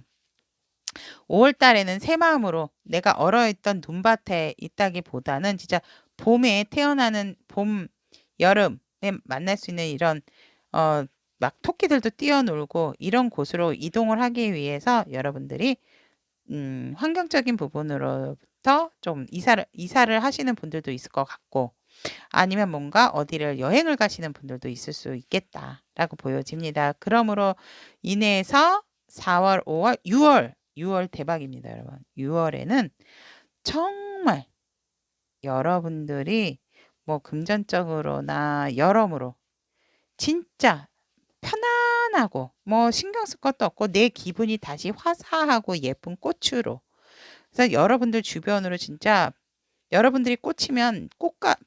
5월 달에는 새 마음으로 내가 얼어있던 눈밭에 있다기보다는 진짜 봄에 태어나는 여름에 만날 수 있는 이런 막 토끼들도 뛰어놀고 이런 곳으로 이동을 하기 위해서 여러분들이 환경적인 부분으로부터 좀 이사를 하시는 분들도 있을 것 같고 아니면 뭔가 어디를 여행을 가시는 분들도 있을 수 있겠다라고 보여집니다. 그러므로 인해서 4월, 5월, 6월 대박입니다, 여러분. 6월에는 정말 여러분들이 뭐 금전적으로나 여러모로 진짜 편안하고 뭐 신경 쓸 것도 없고 내 기분이 다시 화사하고 예쁜 꽃으로 그래서 여러분들 주변으로 진짜 여러분들이 꽂히면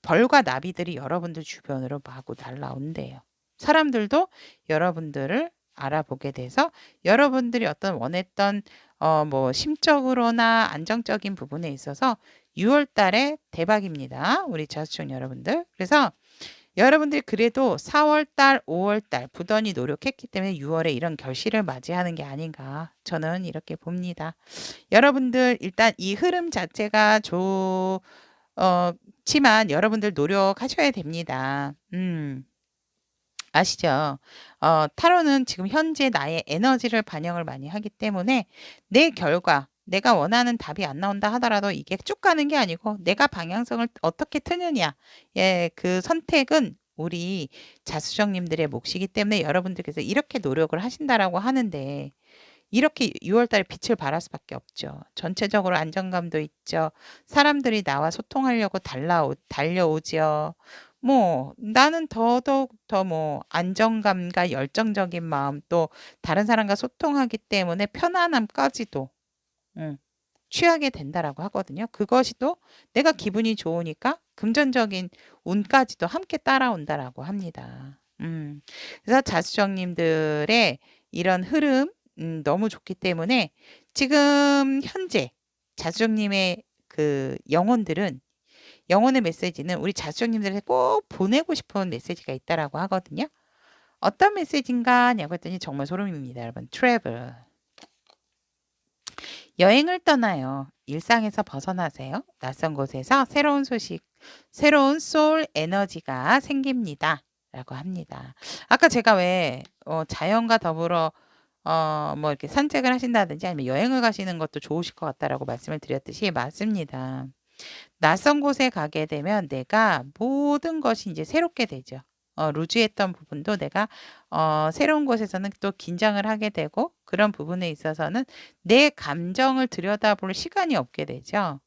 벌과 나비들이 여러분들 주변으로 마구 날라온대요. 사람들도 여러분들을 알아보게 돼서 여러분들이 어떤 원했던 뭐 심적으로나 안정적인 부분에 있어서 6월 달에 대박입니다. 우리 자수청 여러분들. 그래서 여러분들이 그래도 4월달, 5월달 부단히 노력했기 때문에 6월에 이런 결실을 맞이하는 게 아닌가 저는 이렇게 봅니다. 여러분들 일단 이 흐름 자체가 지만 여러분들 노력하셔야 됩니다. 아시죠? 타로는 지금 현재 나의 에너지를 반영을 많이 하기 때문에 내 결과, 내가 원하는 답이 안 나온다 하더라도 이게 쭉 가는 게 아니고 내가 방향성을 어떻게 트느냐. 예, 그 선택은 우리 자수정님들의 몫이기 때문에 여러분들께서 이렇게 노력을 하신다라고 하는데 이렇게 6월 달에 빛을 발할 수밖에 없죠. 전체적으로 안정감도 있죠. 사람들이 나와 소통하려고 달려오죠. 뭐 나는 더더욱 더 뭐 안정감과 열정적인 마음 또 다른 사람과 소통하기 때문에 편안함까지도 취하게 된다라고 하거든요. 그것이 또 내가 기분이 좋으니까 금전적인 운까지도 함께 따라온다라고 합니다. 그래서 자수정님들의 이런 흐름 너무 좋기 때문에 지금 현재 자수정님의 그 영혼의 메시지는 우리 자수정님들에게 꼭 보내고 싶은 메시지가 있다라고 하거든요. 어떤 메시지인가냐고 했더니 정말 소름입니다, 여러분. 트래블. 여행을 떠나요. 일상에서 벗어나세요. 낯선 곳에서 새로운 소식, 새로운 소울 에너지가 생깁니다. 라고 합니다. 아까 제가 왜 자연과 더불어 뭐 이렇게 산책을 하신다든지 아니면 여행을 가시는 것도 좋으실 것 같다라고 말씀을 드렸듯이 맞습니다. 낯선 곳에 가게 되면 내가 모든 것이 이제 새롭게 되죠. 루즈했던 부분도 내가 새로운 곳에서는 또 긴장을 하게 되고 그런 부분에 있어서는 내 감정을 들여다볼 시간이 없게 되죠.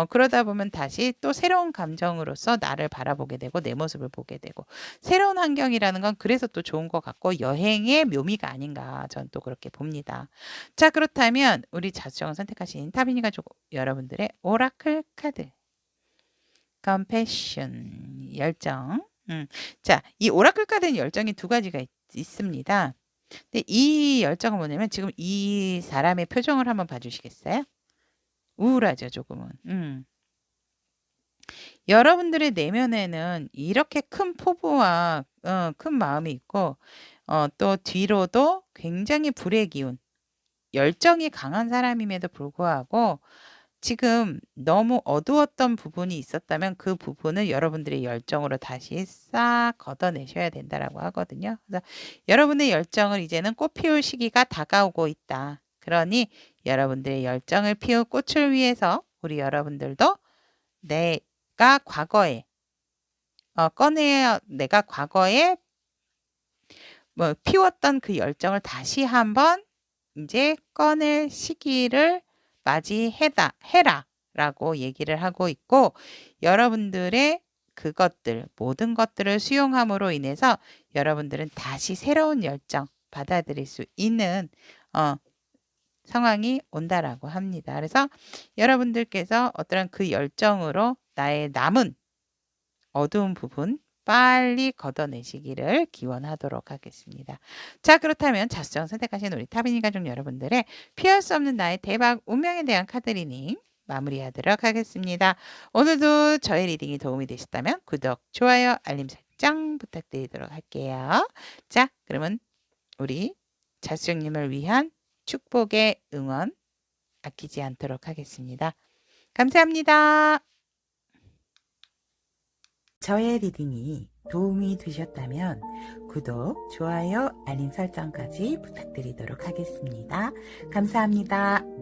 그러다 보면 다시 또 새로운 감정으로서 나를 바라보게 되고 내 모습을 보게 되고 새로운 환경이라는 건 그래서 또 좋은 것 같고 여행의 묘미가 아닌가 전 또 그렇게 봅니다. 자, 그렇다면 우리 자수정을 선택하신 타비니가 여러분들의 오라클 카드 compassion 열정. 자, 이 오라클 카드는 열정이 두 가지가 있습니다. 근데 이 열정은 뭐냐면 지금 이 사람의 표정을 한번 봐주시겠어요? 우울하죠, 조금은. 여러분들의 내면에는 이렇게 큰 포부와 큰 마음이 있고 또 뒤로도 굉장히 불의 기운, 열정이 강한 사람임에도 불구하고 지금 너무 어두웠던 부분이 있었다면 그 부분을 여러분들의 열정으로 다시 싹 걷어내셔야 된다라고 하거든요. 그래서 여러분의 열정을 이제는 꽃 피울 시기가 다가오고 있다. 그러니 여러분들의 열정을 피울 꽃을 위해서 우리 여러분들도 내가 과거에 내가 과거에 뭐 피웠던 그 열정을 다시 한번 이제 꺼낼 시기를 해라라고 얘기를 하고 있고 여러분들의 그것들 모든 것들을 수용함으로 인해서 여러분들은 다시 새로운 열정 받아들일 수 있는 상황이 온다라고 합니다. 그래서 여러분들께서 어떠한 그 열정으로 나의 남은 어두운 부분 빨리 걷어내시기를 기원하도록 하겠습니다. 자, 그렇다면 자수정 선택하신 우리 타비니 가족 여러분들의 피할 수 없는 나의 대박 운명에 대한 카드 리딩 마무리하도록 하겠습니다. 오늘도 저의 리딩이 도움이 되셨다면 구독, 좋아요, 알림 설정 부탁드리도록 할게요. 자, 그러면 우리 자수정님을 위한 축복의 응원 아끼지 않도록 하겠습니다. 감사합니다. 저의 리딩이 도움이 되셨다면 구독, 좋아요, 알림 설정까지 부탁드리도록 하겠습니다. 감사합니다.